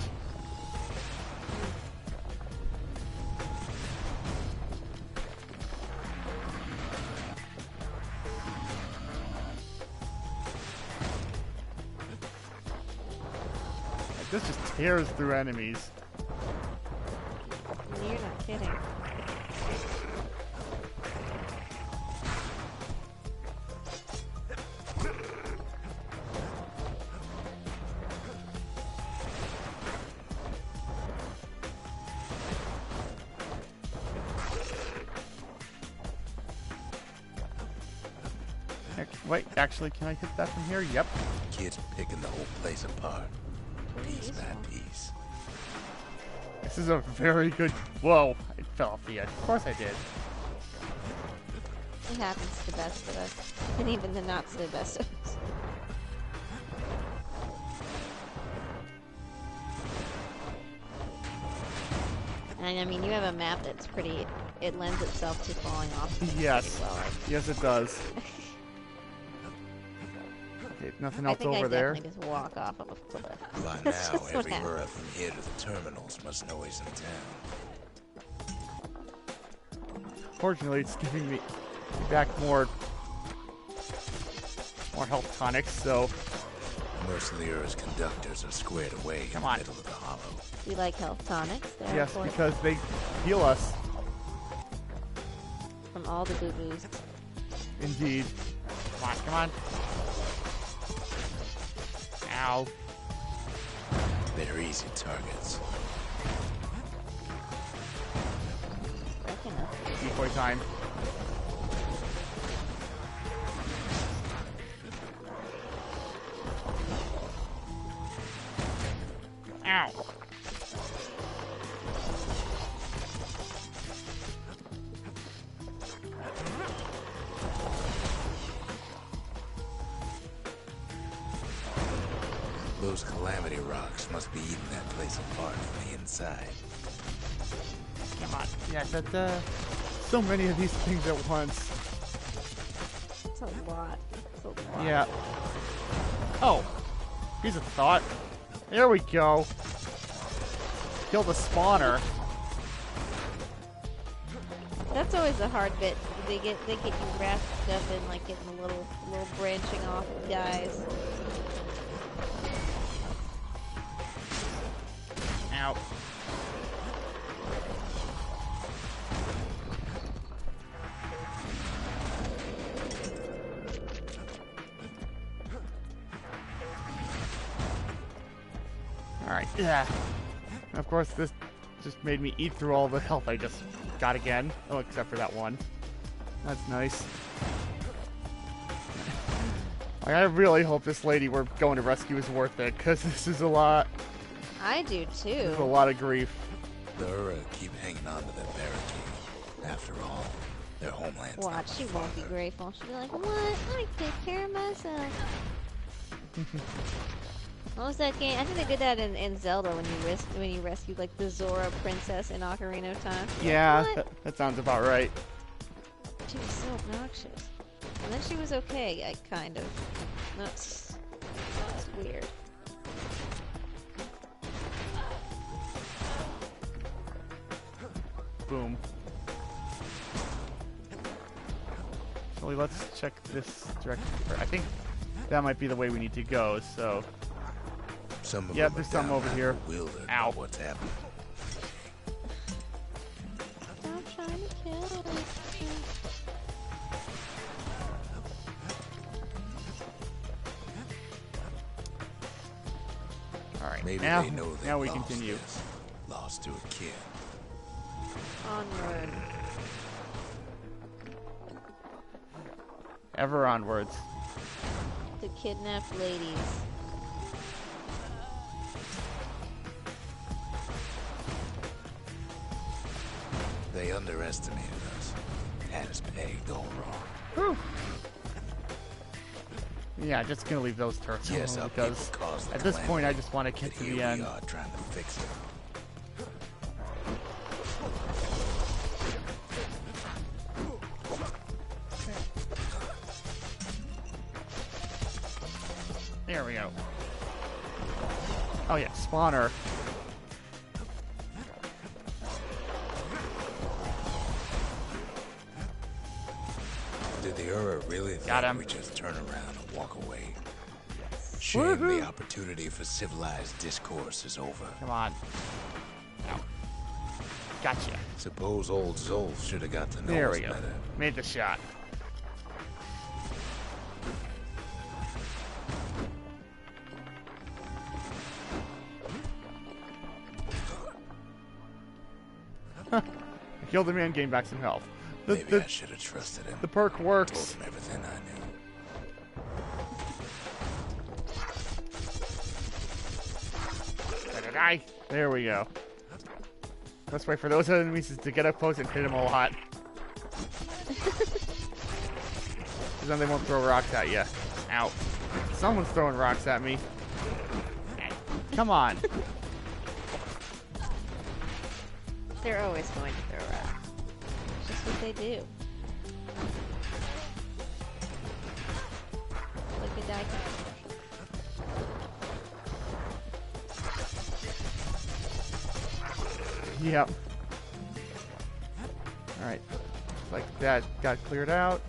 Like, this just tears through enemies. You're not kidding. Wait, actually, can I hit that from here? Yep. Kids picking the whole place apart, piece by piece. This is a very good... Whoa, I fell off the edge. Of course I did. It happens to the best of us. And even the not so best of us. And I mean, you have a map that's pretty... It lends itself to falling off. Yes. Well, Yes, it does. Okay, nothing else over there. I think I definitely just walk off of a cliff. By That's now, just what everywhere happens. from here to the terminals must know he's in town. Fortunately, it's giving me back more health tonics, so... Most of the Earth's conductors are squared away in Come the on. middle of the hollow. You like health tonics? They're Yes, important because they heal us. from all the boo-boos. Indeed. Come on, come on. Ow. They're easy targets. Decoy time. Ow. Those calamity rocks must be eating that place apart from the inside. Come on. Yeah, so many of these things at once. It's a lot. It's a lot. Yeah. Oh. Here's a thought. There we go. Kill the spawner. That's always the hard bit. They get you wrapped up in like getting a little branching off guys. Ow. Alright, yeah. And of course, this just made me eat through all the health I just got again. Oh, except for that one. That's nice. Like, I really hope this lady we're going to rescue is worth it, because this is a lot. I do too. This is a lot of grief. They're keep hanging on to their barricade. After all, their homeland's Watch, not she far. won't be grateful. She'll be like, what? I take care of myself. What was that game? I think they did that in Zelda when you rescued like the Zora princess in Ocarina of Time. Yeah, What? that sounds about right. She was so obnoxious. And then she was okay, kind of. That's weird. Boom. Actually, let's check this direction. I think that might be the way we need to go, so... Some of Yep, them there's are some over downright here. bewildered by Ow. what's happening. Stop trying to kill us. Alright, Maybe now, they know they now we lost continue. this. Lost to a kid. Onward. Ever onwards. The kidnapped ladies. They underestimated us. Had us pegged all wrong. Yeah, just gonna leave those turrets Yes, alone our because people caused the at this point I calamity, just want to but get to here the end. we are trying to fix it. There we go. Oh yeah, spawner. Did the Ura really Got think him. we just turn around and walk away? Shame the Woohoo. opportunity for civilized discourse is over. Come on. Ow. Gotcha. Suppose old Zolf should have got to know There us we go. better. Made the shot. I killed the man, gained back some health. Maybe I should have trusted him. The perk Told works. him everything I knew. Did I? There we go. Best way for those enemies is to get up close and hit them a lot. Because then they won't throw rocks at you. Ow. Someone's throwing rocks at me. Come on. They're always going to throw rocks. It's just what they do. Look at that guy. Yep. Alright. Like that got cleared out.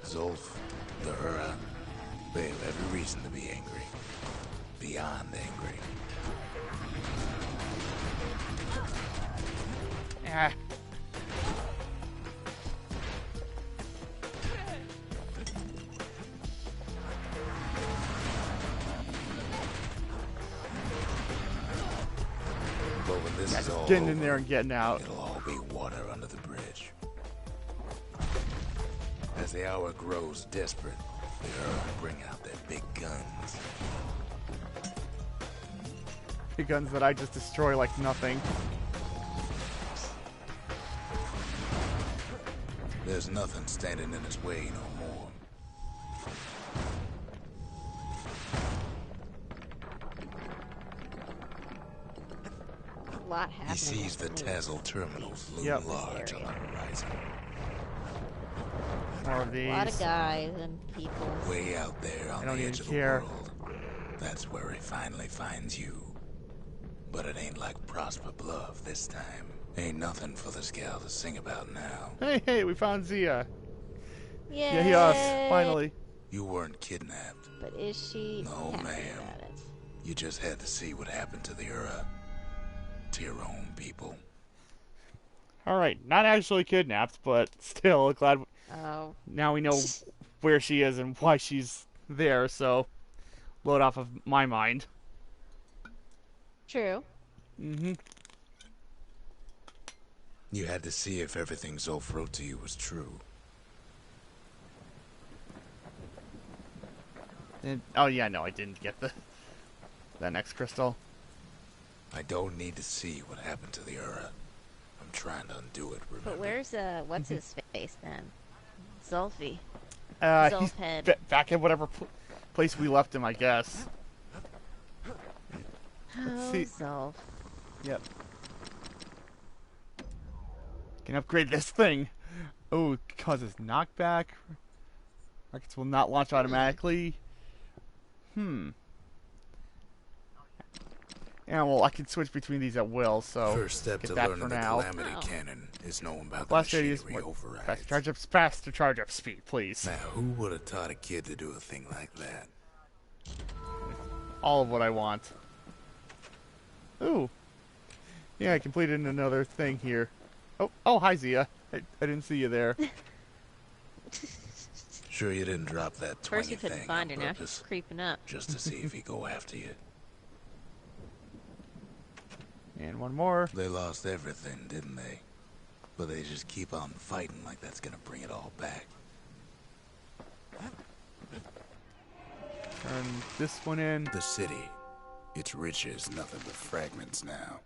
Zolf, the Ura, they have every reason to be angry. Beyond angry. Ah. But when this is all Getting in over, there and getting out. it'll all be water under the bridge. As the hour grows desperate, the Ura bring out their big guns. The guns that I just destroy like nothing. There's nothing standing in his way no more. A lot happening. He sees the in this Tazzle terminals loom Yep. large on the area. horizon. More of these. A lot of guys and people. Way out there on I don't the even edge of care. the world. That's where he finally finds you. But it ain't like Prosper Bluff this time. Ain't nothing for this gal to sing about now. Hey, we found Zia. Yay! Yes, finally. You weren't kidnapped. But is she No, happy ma'am. about it? You just had to see what happened to the Ura. To your own people. Alright, not actually kidnapped, but still glad Oh. now we know where she is and why she's there, so load off of my mind. True. Mm-hmm. You had to see if everything Zolf wrote to you was true. And, oh yeah, no, I didn't get that next crystal. I don't need to see what happened to the Ura. I'm trying to undo it, remember? But where's what's his face then? Zulfi. He's Zolfhead. back at whatever place we left him, I guess. Oh, see. Zulf. Yep. Can upgrade this thing. Oh, causes knockback. Rockets will not launch automatically. Yeah, well, I can switch between these at will, so First step get to that learning for the now. Calamity Oh. Cannon is knowing about the Blast radius, machinery fast overrides. charge up speed, please. Now, who would have taught a kid to do a thing like that? All of what I want. Ooh. Yeah, I completed another thing here. Oh, hi Zia. I didn't see you there. Sure you didn't drop that First twangy you couldn't thing find on her, now purpose, she's creeping up. just to see if he'd go after you. And one more. They lost everything, didn't they? But they just keep on fighting like that's gonna bring it all back. Turn this one in. The city, its riches nothing but fragments now.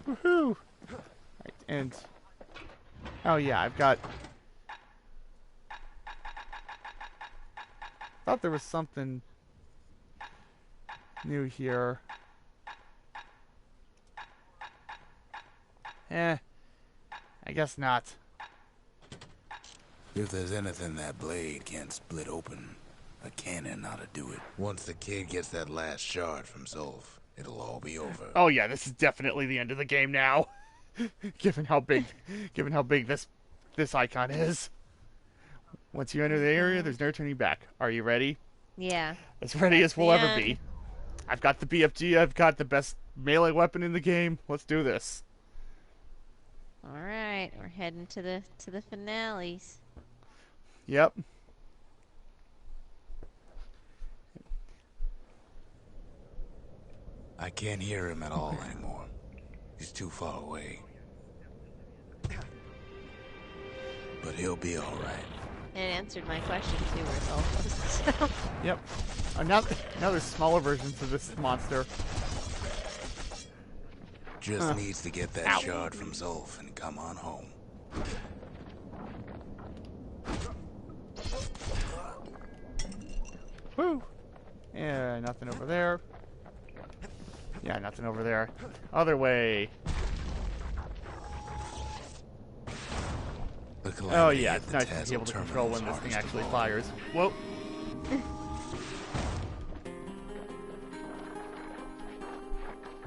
Woohoo! Right, and oh yeah, I've got. Thought there was something new here. I guess not. If there's anything that blade can't split open, a cannon ought to do it. Once the kid gets that last shard from Zolf, it'll all be over. Oh yeah, this is definitely the end of the game now. given how big this icon is. Once you enter the area, there's no turning back. Are you ready? Yeah. As ready as we'll ever be. I've got the BFG. I've got the best melee weapon in the game. Let's do this. All right, we're heading to the finales. Yep. I can't hear him at all anymore. He's too far away. But he'll be all right. It answered my question too, where Zolf was. Yep. Now there's smaller versions of this monster. Just needs to get that shard from Zolf and come on home. Woo! Yeah, nothing over there. Yeah, nothing over there. Other way. Oh yeah, it's nice to be able to control when this thing actually fires. Whoa!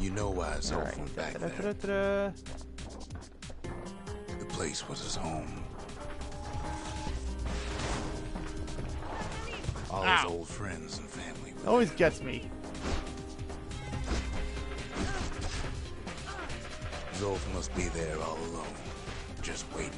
You know why Zolf went back there. The place was his home. All his old friends and family. Always gets me. Zolf must be there all alone, just waiting.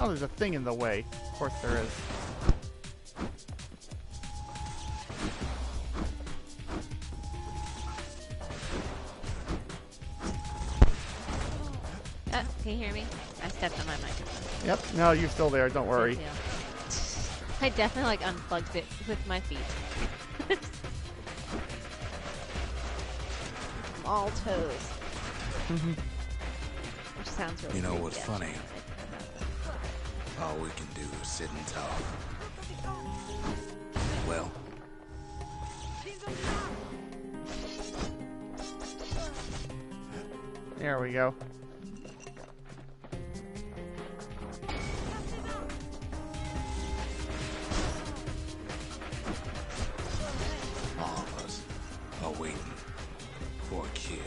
Oh, there's a thing in the way. Of course there is. Can you hear me? I stepped on my microphone. Yep. No, you're still there. Don't worry. I definitely like unplugged it with my feet. All toes. Which sounds really You know creepy, what's actually. funny? All we can do is sit and talk. Well, There we go. all of us are waiting for a kid.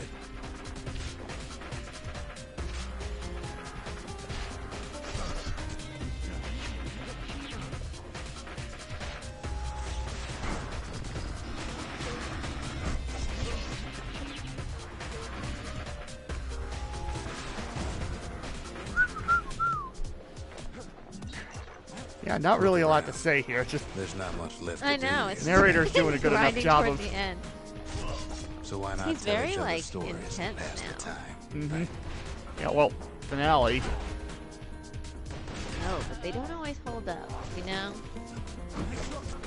Yeah, not really a lot to say here. Just There's not much left I to do know. here. It's narrator's doing a good enough grinding job toward of. the end. So why not He's tell very, each other like, stories intense and pass now. the time? Mm-hmm. Yeah, well, finale. No, but they don't always hold up, you know?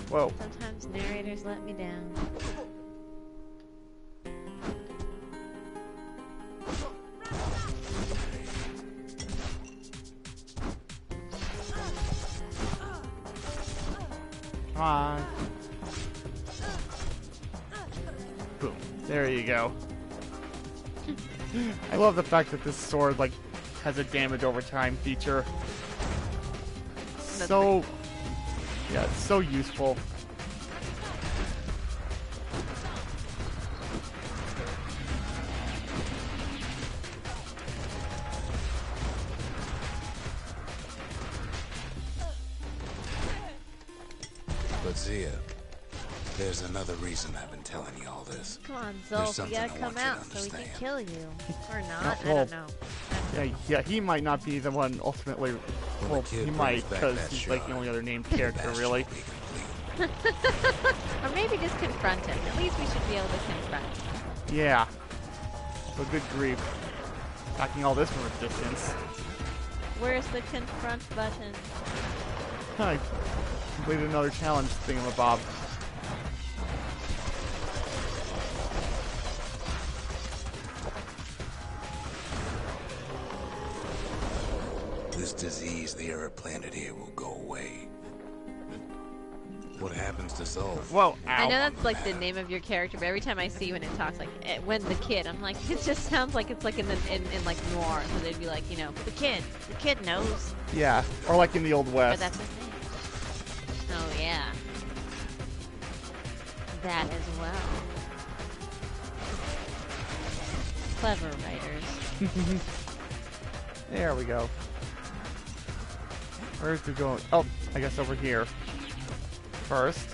Whoa. Sometimes narrators let me down. Come on. Boom. There you go. I love the fact that this sword, like, has a damage over time feature. So, yeah, it's so useful. But Zia, there's another reason I've been telling you all this. Come on, There's Zolf, you something gotta I come want you to out so we can understand. kill you. Or not, I well, don't know. Yeah, he might not be the one ultimately. When Well, the kid he brings might back because that he's like the shard, only other named character, Bastion really. will be complete. Or maybe just confront him. At least we should be able to confront him. Yeah. But good grief. Attacking all this from a distance. Where's the confront button? I completed another challenge thingamabob. this disease the Arab planet here will go away. What happens to Sol? Whoa, ow. I know that's like the name of your character, but every time I see when it talks, like when the kid, I'm like, it just sounds like it's like in like noir, so they'd be like, you know, the kid knows. Yeah, or like in the Old But West. that's his name. Oh yeah, that as well. Clever writers. There we go. Where's it going? Oh, I guess over here. First.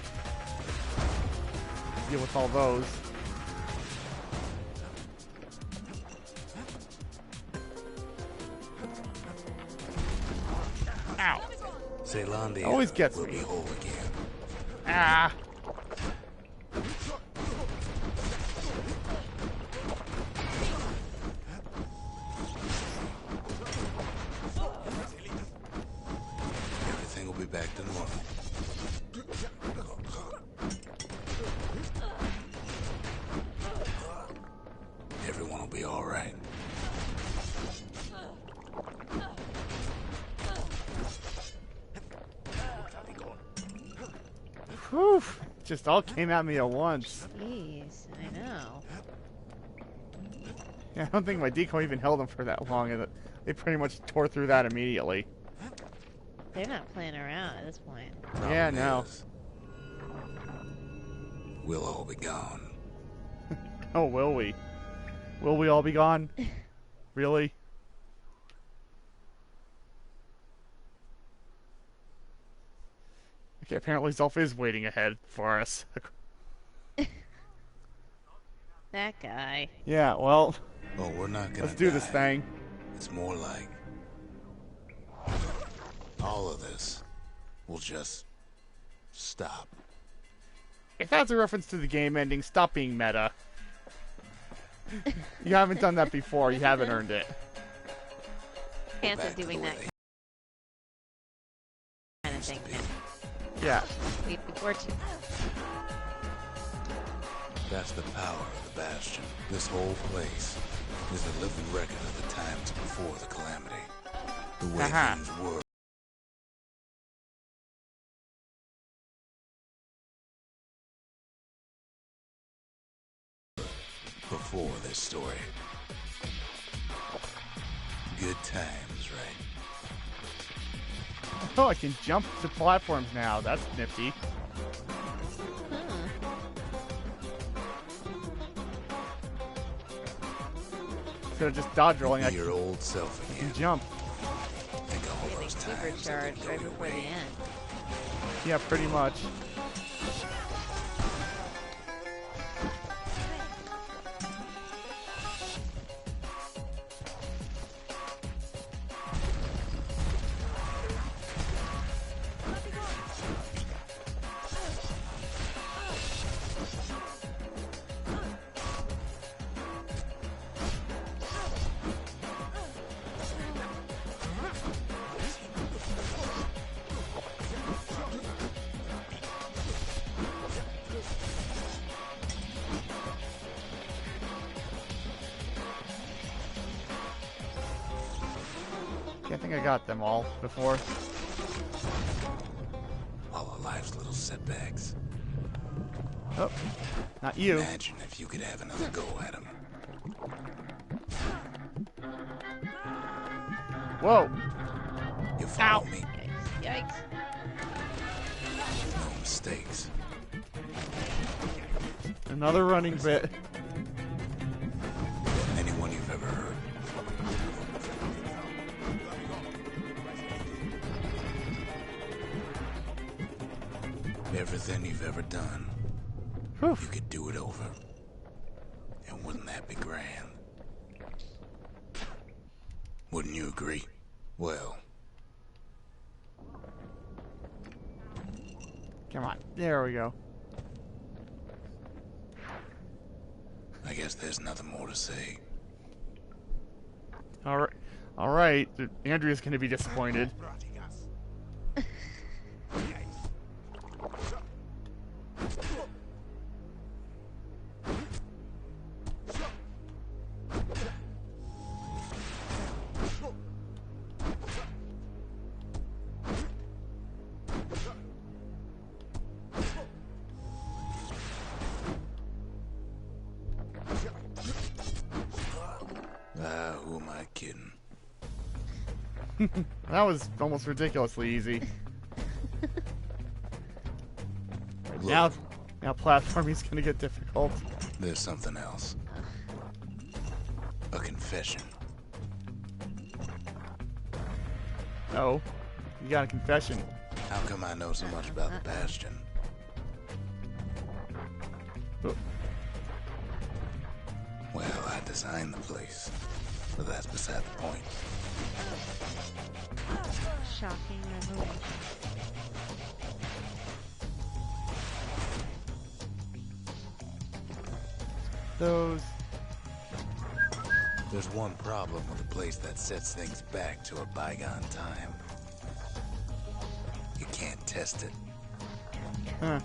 Deal with all those. Ow. Zealandia Always gets will me. be whole again. Ah. Everything will be back to normal. Everyone will be all right. Whew. Just all came at me at once. Jeez, I know. Yeah, I don't think my decoy even held them for that long. And they pretty much tore through that immediately. They're not playing around at this point. Yeah, Problem no. is, we'll all be gone. Oh, will we? Will we all be gone? Really? Okay, apparently Zelf is waiting ahead for us. That guy. Yeah, well, Oh, we're not gonna let's do this die. thing. It's more like all of this will just stop. If that's a reference to the game ending, stop being meta. You haven't done that before. You haven't earned it. Chance Back of to doing the way that they kind of used to thing. be. Yeah. We were too. That's the power of the Bastion. This whole place is a living record of the times before the calamity. The way Aha. things were. Before this story. Good times, right? Oh, I can jump to platforms now. That's nifty. Instead of just dodge rolling, I Be can your old self again. jump. Think of all those times that Supercharged didn't go right your before the way. end. Yeah, pretty much. I think I got them all before. All of life's little setbacks. Oh, not you. Imagine if you could have another go at them. Whoa. You follow Ow. me? Yikes. No mistakes. Another running bit. Anyone you've ever heard. Everything you've ever done, Whew. you could do it over. And wouldn't that be grand? Wouldn't you agree? Well, Come on. There we go. I guess there's nothing more to say. All right. All right. Andrea's going to be disappointed. Who am I kidding? That was almost ridiculously easy. Look, Now platforming's gonna get difficult. there's something else. A confession. Oh, you got a confession. How come I know so much about the Bastion? Oh, Well, I designed the place, but that's beside the point. Shocking revelation. those. There's one problem with a place that sets things back to a bygone time. You can't test it. Huh.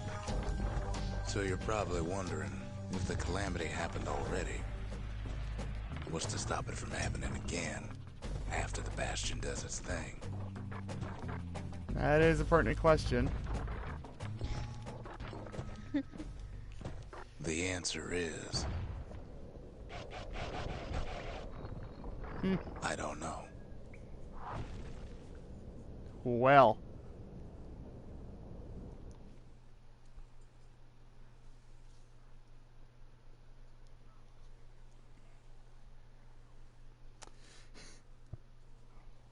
So you're probably wondering, if the calamity happened already, what's to stop it from happening again after the Bastion does its thing? That is a pertinent question. The answer is... I don't know. Well.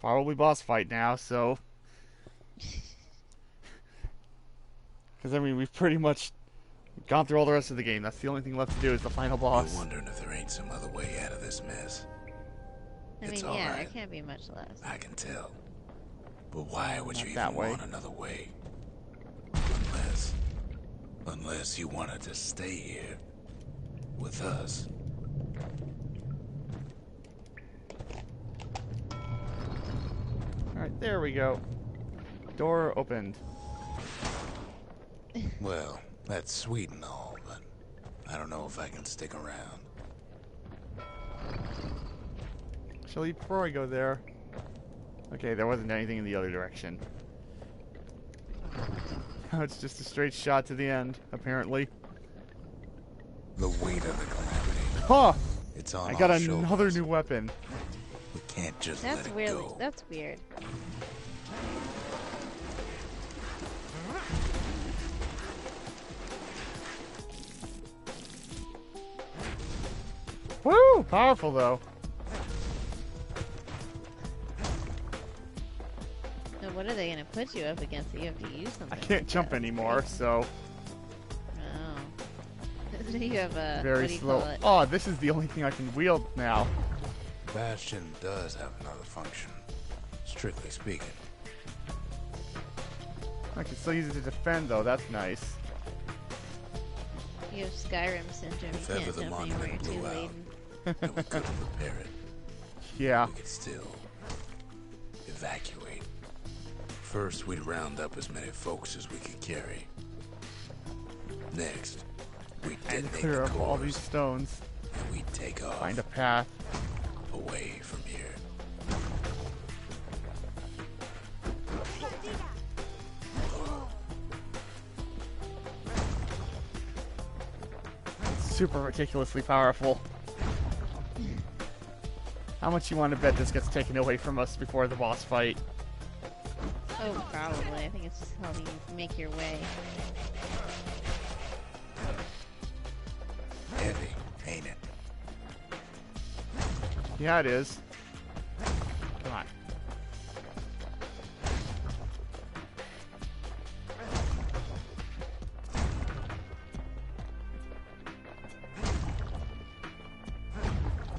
Probably boss fight now, so. Because, I mean, we've pretty much gone through all the rest of the game. That's the only thing left to do is the final boss. You're wondering if there ain't some other way out of this mess. I It's mean, all yeah, right. there can't be much less. I can tell. But why would Not you that even way. want another way? Unless you wanted to stay here with us. Alright, there we go. Door opened. Well, that's sweet and all, but I don't know if I can stick around. Actually, before I go there... Okay, there wasn't anything in the other direction. Now it's just a straight shot to the end, apparently. The weight of the calamity. Huh! It's on I got our another shoulders. new weapon. We can't just That's let it weird. go. That's weird. Woo! Powerful, though. So what are they gonna put you up against that you have to use something? I can't like jump that? anymore, so... Oh. You have a Very what do you slow. call it? Oh, this is the only thing I can wield now. Bastion does have another function, strictly speaking. I can still use it to defend, though. That's nice. You have Skyrim syndrome. If You ever can't the jump anywhere. You're monument too blew out. laden. And we couldn't repair it. Yeah. We could still evacuate. First, we'd round up as many folks as we could carry. Next, we'd And detonate clear the up all these cores, stones. and we'd take off Find a path. away from here. Super ridiculously powerful. How much you want to bet this gets taken away from us before the boss fight? Oh, probably. I think it's just helping you make your way. Heavy, ain't it? Yeah, it is. Come on.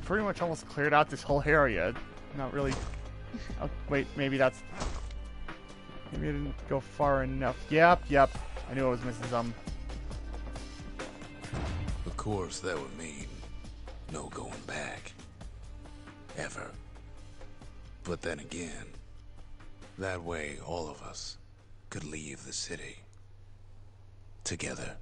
Pretty much almost cleared out this whole area. Not really. Oh, wait, maybe that's. Maybe I didn't go far enough. Yep. I knew I was missing some. Of course, that would mean no going back. Ever. But then again, that way all of us could leave the city. Together.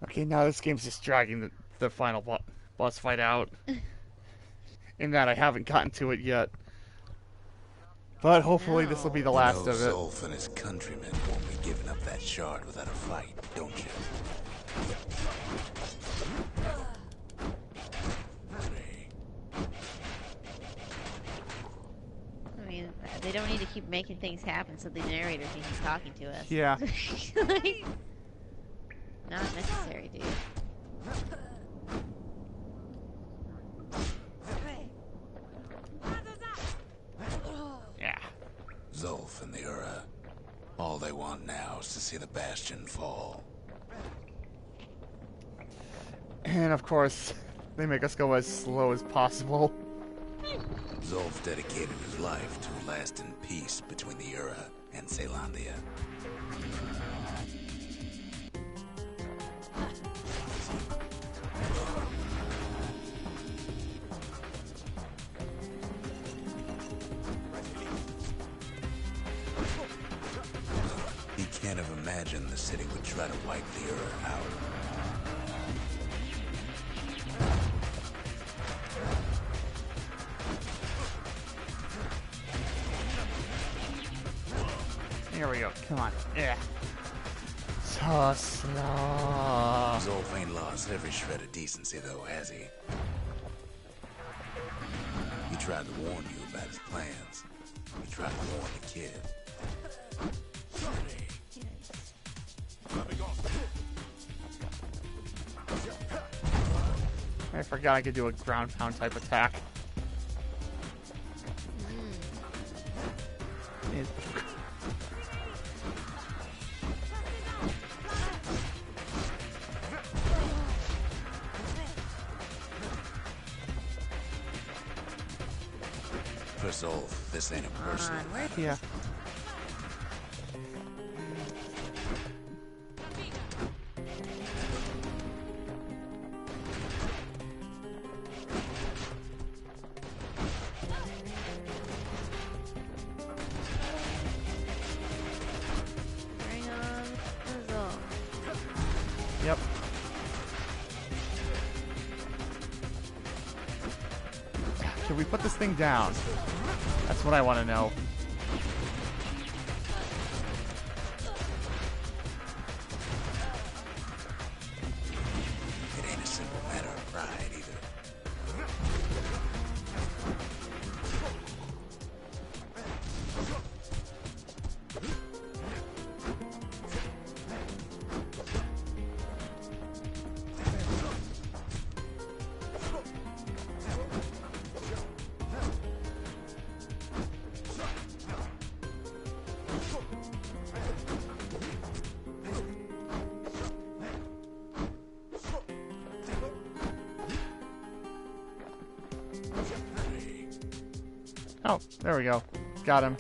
Okay, now this game's just dragging the final boss fight out. In that I haven't gotten to it yet. But hopefully this will be the last You know of it. Zolf and his countrymen won't be giving up that shard without a fight, don't you? I mean, they don't need to keep making things happen so the narrator can keep talking to us. Yeah. Like, not necessary, dude. Yeah. Zolf and the Ura. All they want now is to see the Bastion fall. And of course, they make us go as slow as possible. Zolf dedicated his life to a lasting peace between the Ura and Caelondia. He can't have imagined the city would try to wipe the Ura out. Here we go. Come on. Yeah. So slow. Zolf ain't lost every shred of decency, though, has he? He tried to warn you about his plans. He tried to warn the kid. I forgot I could do a ground pound type attack. It- For Zolf, this ain't a personal matter. Yeah. Bring on the Zolf. Yep. Can we put this thing down? That's what I want to know. It ain't a simple matter of pride, either. Oh, there we go. Got him.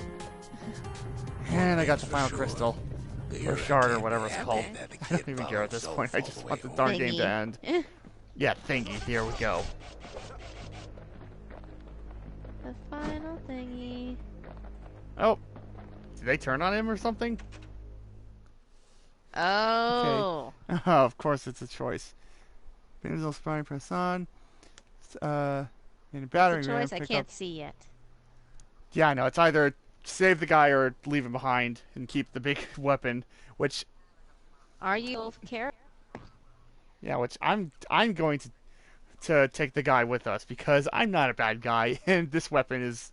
And I got the For final sure. crystal. The Or Ura shard or can't whatever be it's happy called. that the I don't kid even care at this followed point. I Zolf just all want the the way darn home. game to end. Yeah, thingy. Here we go. The final thingy. Oh. Did they turn on him or something? Oh. Of course it's a choice. Benzel spine press on. In a battery It's a ram, choice I pick can't up. see yet. Yeah, I know. It's either save the guy or leave him behind and keep the big weapon, which Are you Wolf Care? yeah, which I'm going to take the guy with us because I'm not a bad guy and this weapon is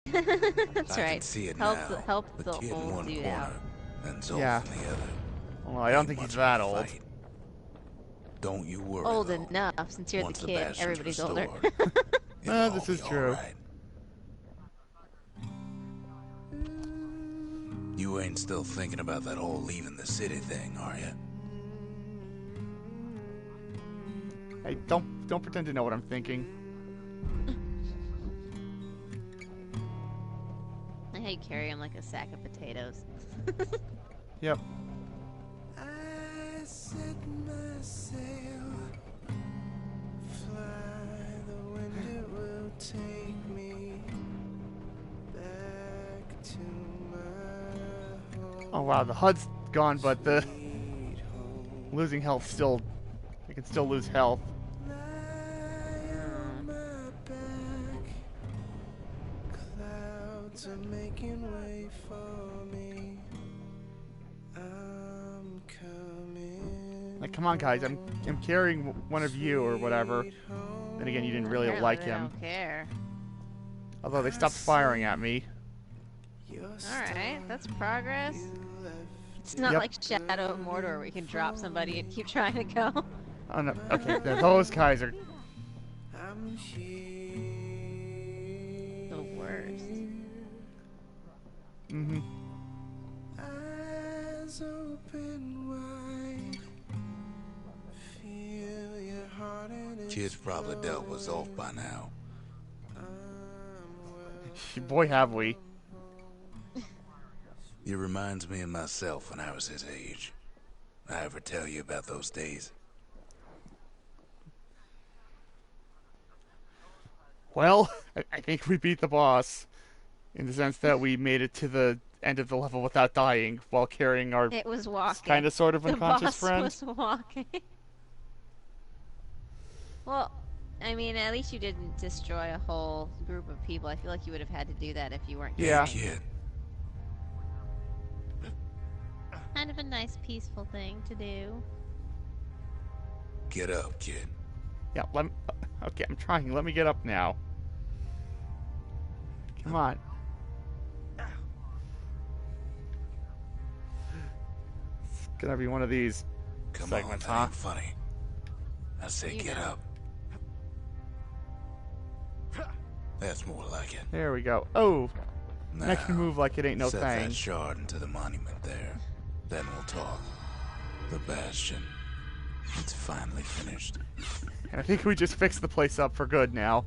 That's I can right. see it Help now. help The the kid in old one dude corner, out. and Zolf Yeah. in the other. well, I don't Ain't think he's much of that a old. fight. Don't you worry. Old though. enough since you're Once the kid. Bastion's Everybody's older. restored, it'll all This is be true. alright. You ain't still thinking about that whole leaving the city thing, are you? Hey, don't pretend to know what I'm thinking. I how you carry him like a sack of potatoes. Yep. I set my sail, fly, the wind it will take me back to my home. Oh wow, the HUD's gone, but the Sweet home. losing health still, I can still lose health. Lie on my back, clouds are making way for me. I'm coming. Like, come on, guys, I'm carrying one of you or whatever. Then again, you didn't really Apparently like they him. don't care. Although they stopped firing at me. Alright, that's progress. It's not Yep. like Shadow of Mordor where you can drop somebody and keep trying to go. Oh no, okay, those guys are... I'm here. The worst. Mm-hmm. Eyes open wide. Feel your heart in its Kid's probably dealt with Zolf by now. Boy, have we. It reminds me of myself when I was his age. I ever tell you about those days? Well, I think we beat the boss. In the sense that we made it to the end of the level without dying while carrying our It was walking. kind of sort of The unconscious boss friend. was walking. Well, I mean, at least you didn't destroy a whole group of people. I feel like you would have had to do that if you weren't. Yeah. Hey, kid. Kind of a nice, peaceful thing to do. Get up, kid. Yeah, okay, I'm trying. Let me get up now. Come on. It's gonna be one of these Come segments, on, that huh? ain't funny. I say You get know. up. That's more like it. There we go. Oh, Now, and I can move like it ain't no set thing. that shard into the monument there. Then we'll talk. The Bastion. It's finally finished. And I think we just fixed the place up for good now.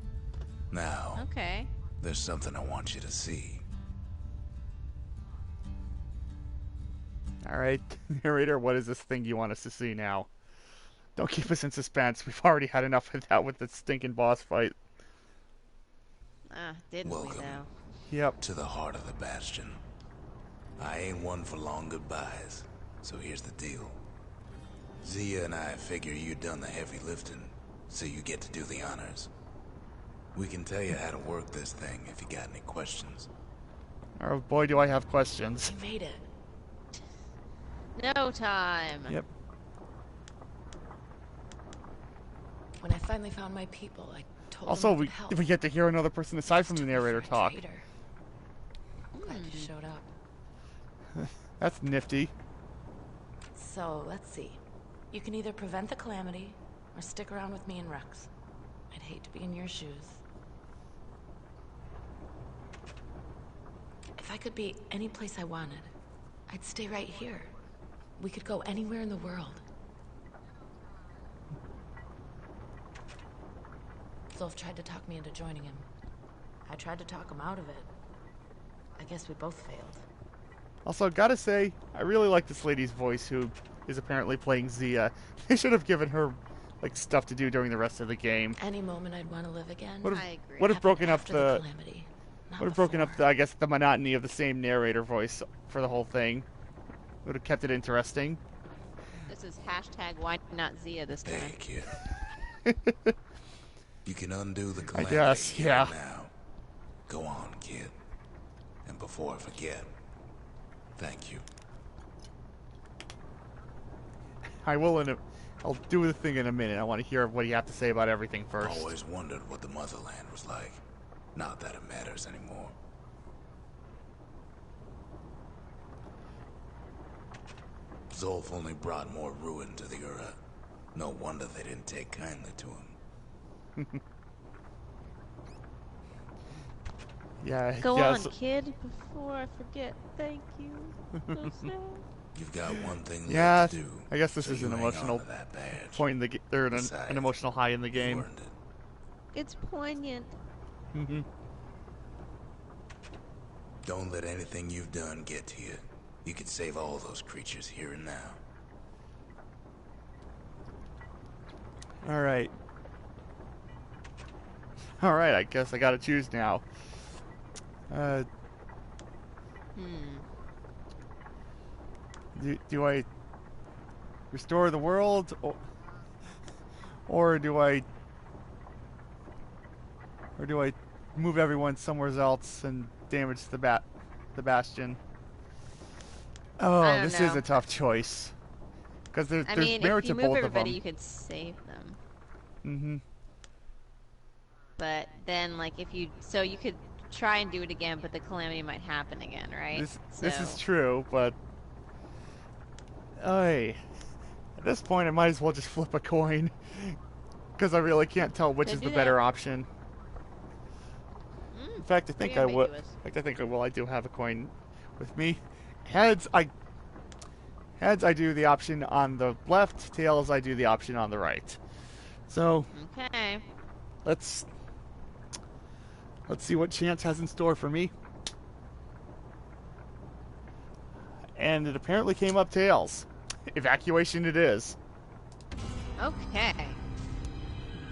Now, Okay. there's something I want you to see. Alright, narrator, what is this thing you want us to see now? Don't keep us in suspense. We've already had enough of that with the stinking boss fight. Ah, didn't we Welcome. though? Yep. To the heart of the Bastion. I ain't one for long goodbyes, so here's the deal. Zia and I figure you done the heavy lifting, so you get to do the honors. We can tell you how to work this thing if you got any questions. Oh boy, do I have questions. We made it. No time. Yep. When I finally found my people, I told Also, them I we could help. we get to hear another person aside from the Took me narrator for a talk. traitor. Glad you showed up. That's nifty. So, let's see. You can either prevent the calamity, or stick around with me and Rex. I'd hate to be in your shoes. If I could be any place I wanted, I'd stay right here. We could go anywhere in the world. Zolf tried to talk me into joining him. I tried to talk him out of it. I guess we both failed. Also, gotta say, I really like this lady's voice who is apparently playing Zia. They should have given her, like, stuff to do during the rest of the game. Any moment I'd want to live again. Would I have, agree. would have broken up after the calamity, not would have broken up before. the, I guess, the monotony of the same narrator voice for the whole thing. Would have kept it interesting. This is hashtag why not Zia this time. Hey, kid. You can undo the I calamity guess, here yeah. and now. Go on, kid. And before I forget, thank you. I will I'll do the thing in a minute. I want to hear what you have to say about everything first. Always wondered what the motherland was like. Not that it matters anymore. Zolf only brought more ruin to the Ura. No wonder they didn't take kindly to him. Yeah, Go yeah, on, so- kid, before I forget. Thank you. So sad. You've got one thing Yeah, left to do. I guess this so is you an hang emotional on to that badge. point in the or an Besides, emotional high in the You game. earned it. It's poignant. Hmm. Don't let anything you've done get to you. You can save all those creatures here and now. All right. All right. I guess I gotta choose now. Do I restore the world, or do I move everyone somewhere else and damage to the Bastion. I Oh, don't this know. is a tough choice. Because there's I mean, merit if you to move both everybody, of you them. could save them. Mm-hmm. But then, like, if you... So you could try and do it again, but the calamity might happen again, right? This is true, but... At this point, I might as well just flip a coin. Because I really can't tell which Could is do the better that. option. In fact, I think pretty I would. ambiguous. In fact, I think I will. I do have a coin with me. Heads, I do the option on the left. Tails, I do the option on the right. So Okay. let's see what chance has in store for me. And it apparently came up tails. Evacuation it is. Okay.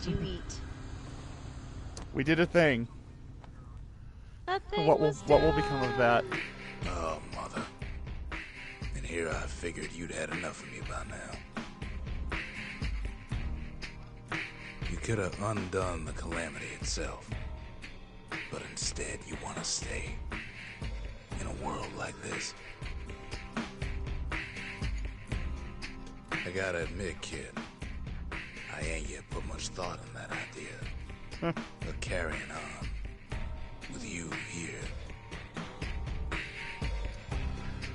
Do eat. We did a thing. That thing What was will become of that? Oh, mother. And here I figured you'd had enough of me by now. You could have undone the calamity itself. But instead, you want to stay in a world like this. I gotta admit, kid, I ain't yet put much thought in that idea of carrying on with you here.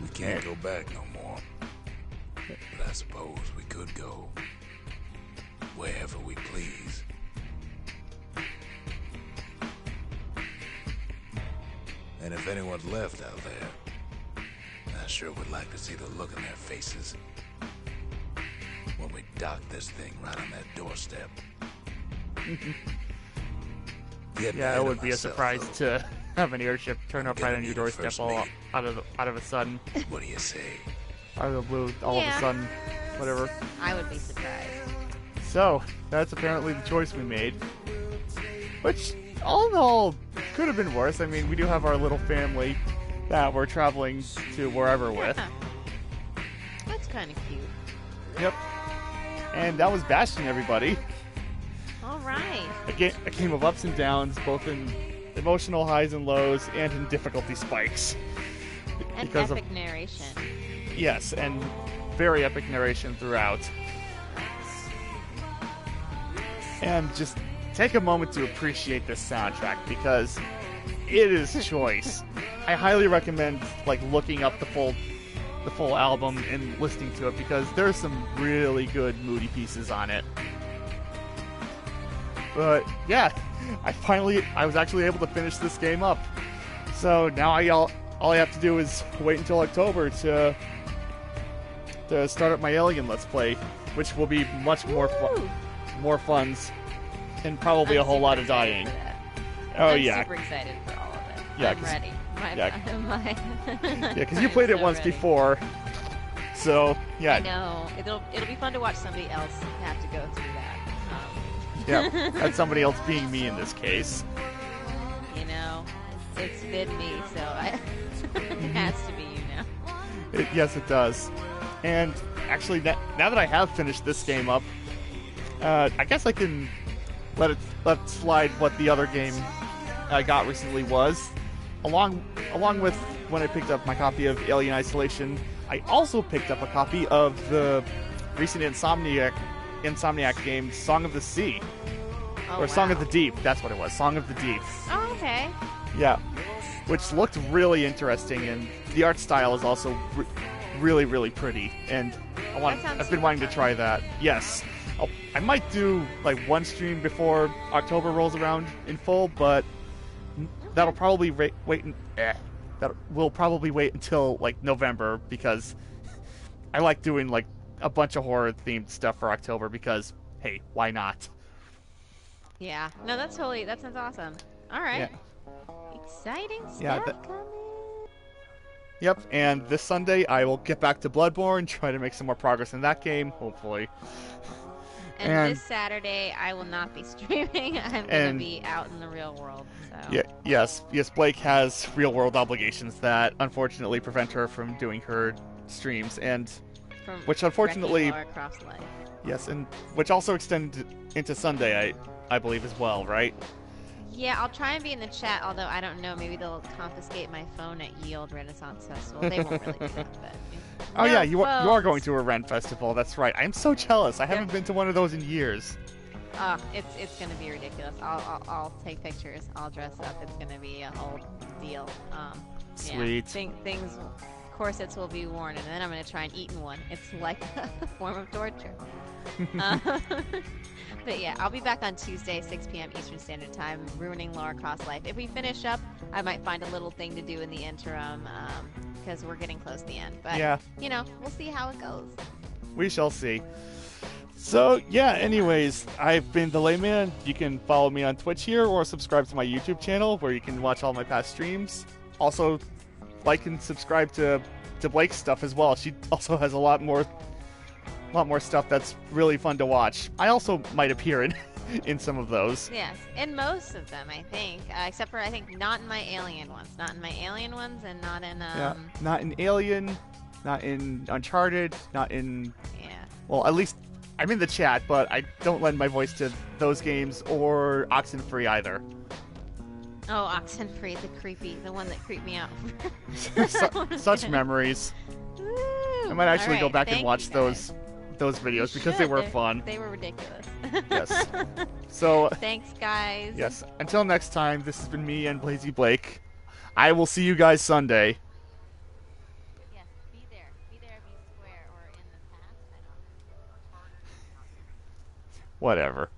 We can't go back no more, but I suppose we could go wherever we please. And if anyone's left out there, I sure would like to see the look in their faces when we dock this thing right on that doorstep. Yeah, it would be a surprise to have an airship turn up right on your doorstep all out of a sudden, What do you say? out of the blue, all of a Yeah. sudden, whatever. I would be surprised. So that's apparently the choice we made, which all in all could have been worse. I mean, we do have our little family that we're traveling to wherever with. Yeah. That's kind of cute. Yep. And that was Bastion, everybody. All right. A game of ups and downs, both in emotional highs and lows, and in difficulty spikes. And Because epic narration. Yes, and very epic narration throughout. And just take a moment to appreciate this soundtrack because it is choice. I highly recommend like looking up the full album and listening to it because there's some really good moody pieces on it. But yeah, I was actually able to finish this game up. So now all I have to do is wait until October to start up my Alien Let's Play, which will be much more more funds and probably a whole lot of dying. Oh I'm yeah, super excited for all of it. Yeah, I'm 'cause- ready. yeah. Yeah, because you played it once before, so yeah, I know. It'll be fun to watch somebody else have to go through that. yeah, that's somebody else being me in this case. You know, it's been me, so it has to be you now. Yes, it does. And actually, now that I have finished this game up, I guess I can let slide what the other game I got recently was. Along with when I picked up my copy of Alien Isolation, I also picked up a copy of the recent Insomniac game, Song of the Sea. Oh, Or Song of wow. the Deep, that's what it was, Song of the Deep. Oh, okay. Yeah, which looked really interesting, and the art style is also really, really pretty. And sounds I've been super wanting to fun. try that. Yes, I might do like one stream before October rolls around in full, but that'll probably we'll probably wait until like November because I like doing like a bunch of horror themed stuff for October because hey, why not? Yeah. No, that sounds awesome. All right. Exciting stuff Yeah, coming. Yep, and this Sunday I will get back to Bloodborne, try to make some more progress in that game, hopefully. And this Saturday, I will not be streaming. I'm going to be out in the real world. So. Yes, Blake has real-world obligations that unfortunately prevent her from doing her streams, and From which unfortunately, Wrecking Ball across life. yes, and which also extended into Sunday, I believe as well, right? Yeah, I'll try and be in the chat, although I don't know. Maybe they'll confiscate my phone at Ye Olde Renaissance Festival. They won't really do that, but... Oh No yeah, you are phones. going to a Ren festival. That's right. I'm so jealous. I haven't been to one of those in years. It's gonna be ridiculous. I'll take pictures. I'll dress up. It's gonna be a whole deal. Sweet. Yeah, things, corsets will be worn, and then I'm gonna try and eat in one. It's like a form of torture. But yeah, I'll be back on Tuesday, 6 p.m. Eastern Standard Time, ruining Lara Croft life. If we finish up, I might find a little thing to do in the interim, because we're getting close to the end. But Yeah. you know, we'll see how it goes. We shall see. So, yeah, anyways, I've been the Layman. You can follow me on Twitch here or subscribe to my YouTube channel where you can watch all my past streams. Also, like and subscribe to Blake's stuff as well. She also has a lot more stuff that's really fun to watch. I also might appear in some of those. Yes, in most of them, I think, except for I think not in my Alien ones, and not in Yeah, not in Alien, not in Uncharted, not in... yeah. Well, at least I'm in the chat, but I don't lend my voice to those games or Oxenfree either. Oh, Oxenfree, the one that creeped me out. Such memories. Woo! I might actually All go right, back and thank watch you those guys. videos You because they should. were fun. They were ridiculous. Yes. So, Thanks, guys. yes. Until next time, this has been me and Blazy Blake. I will see you guys Sunday. Yes, be there, be square, or in the past. I don't know. Whatever.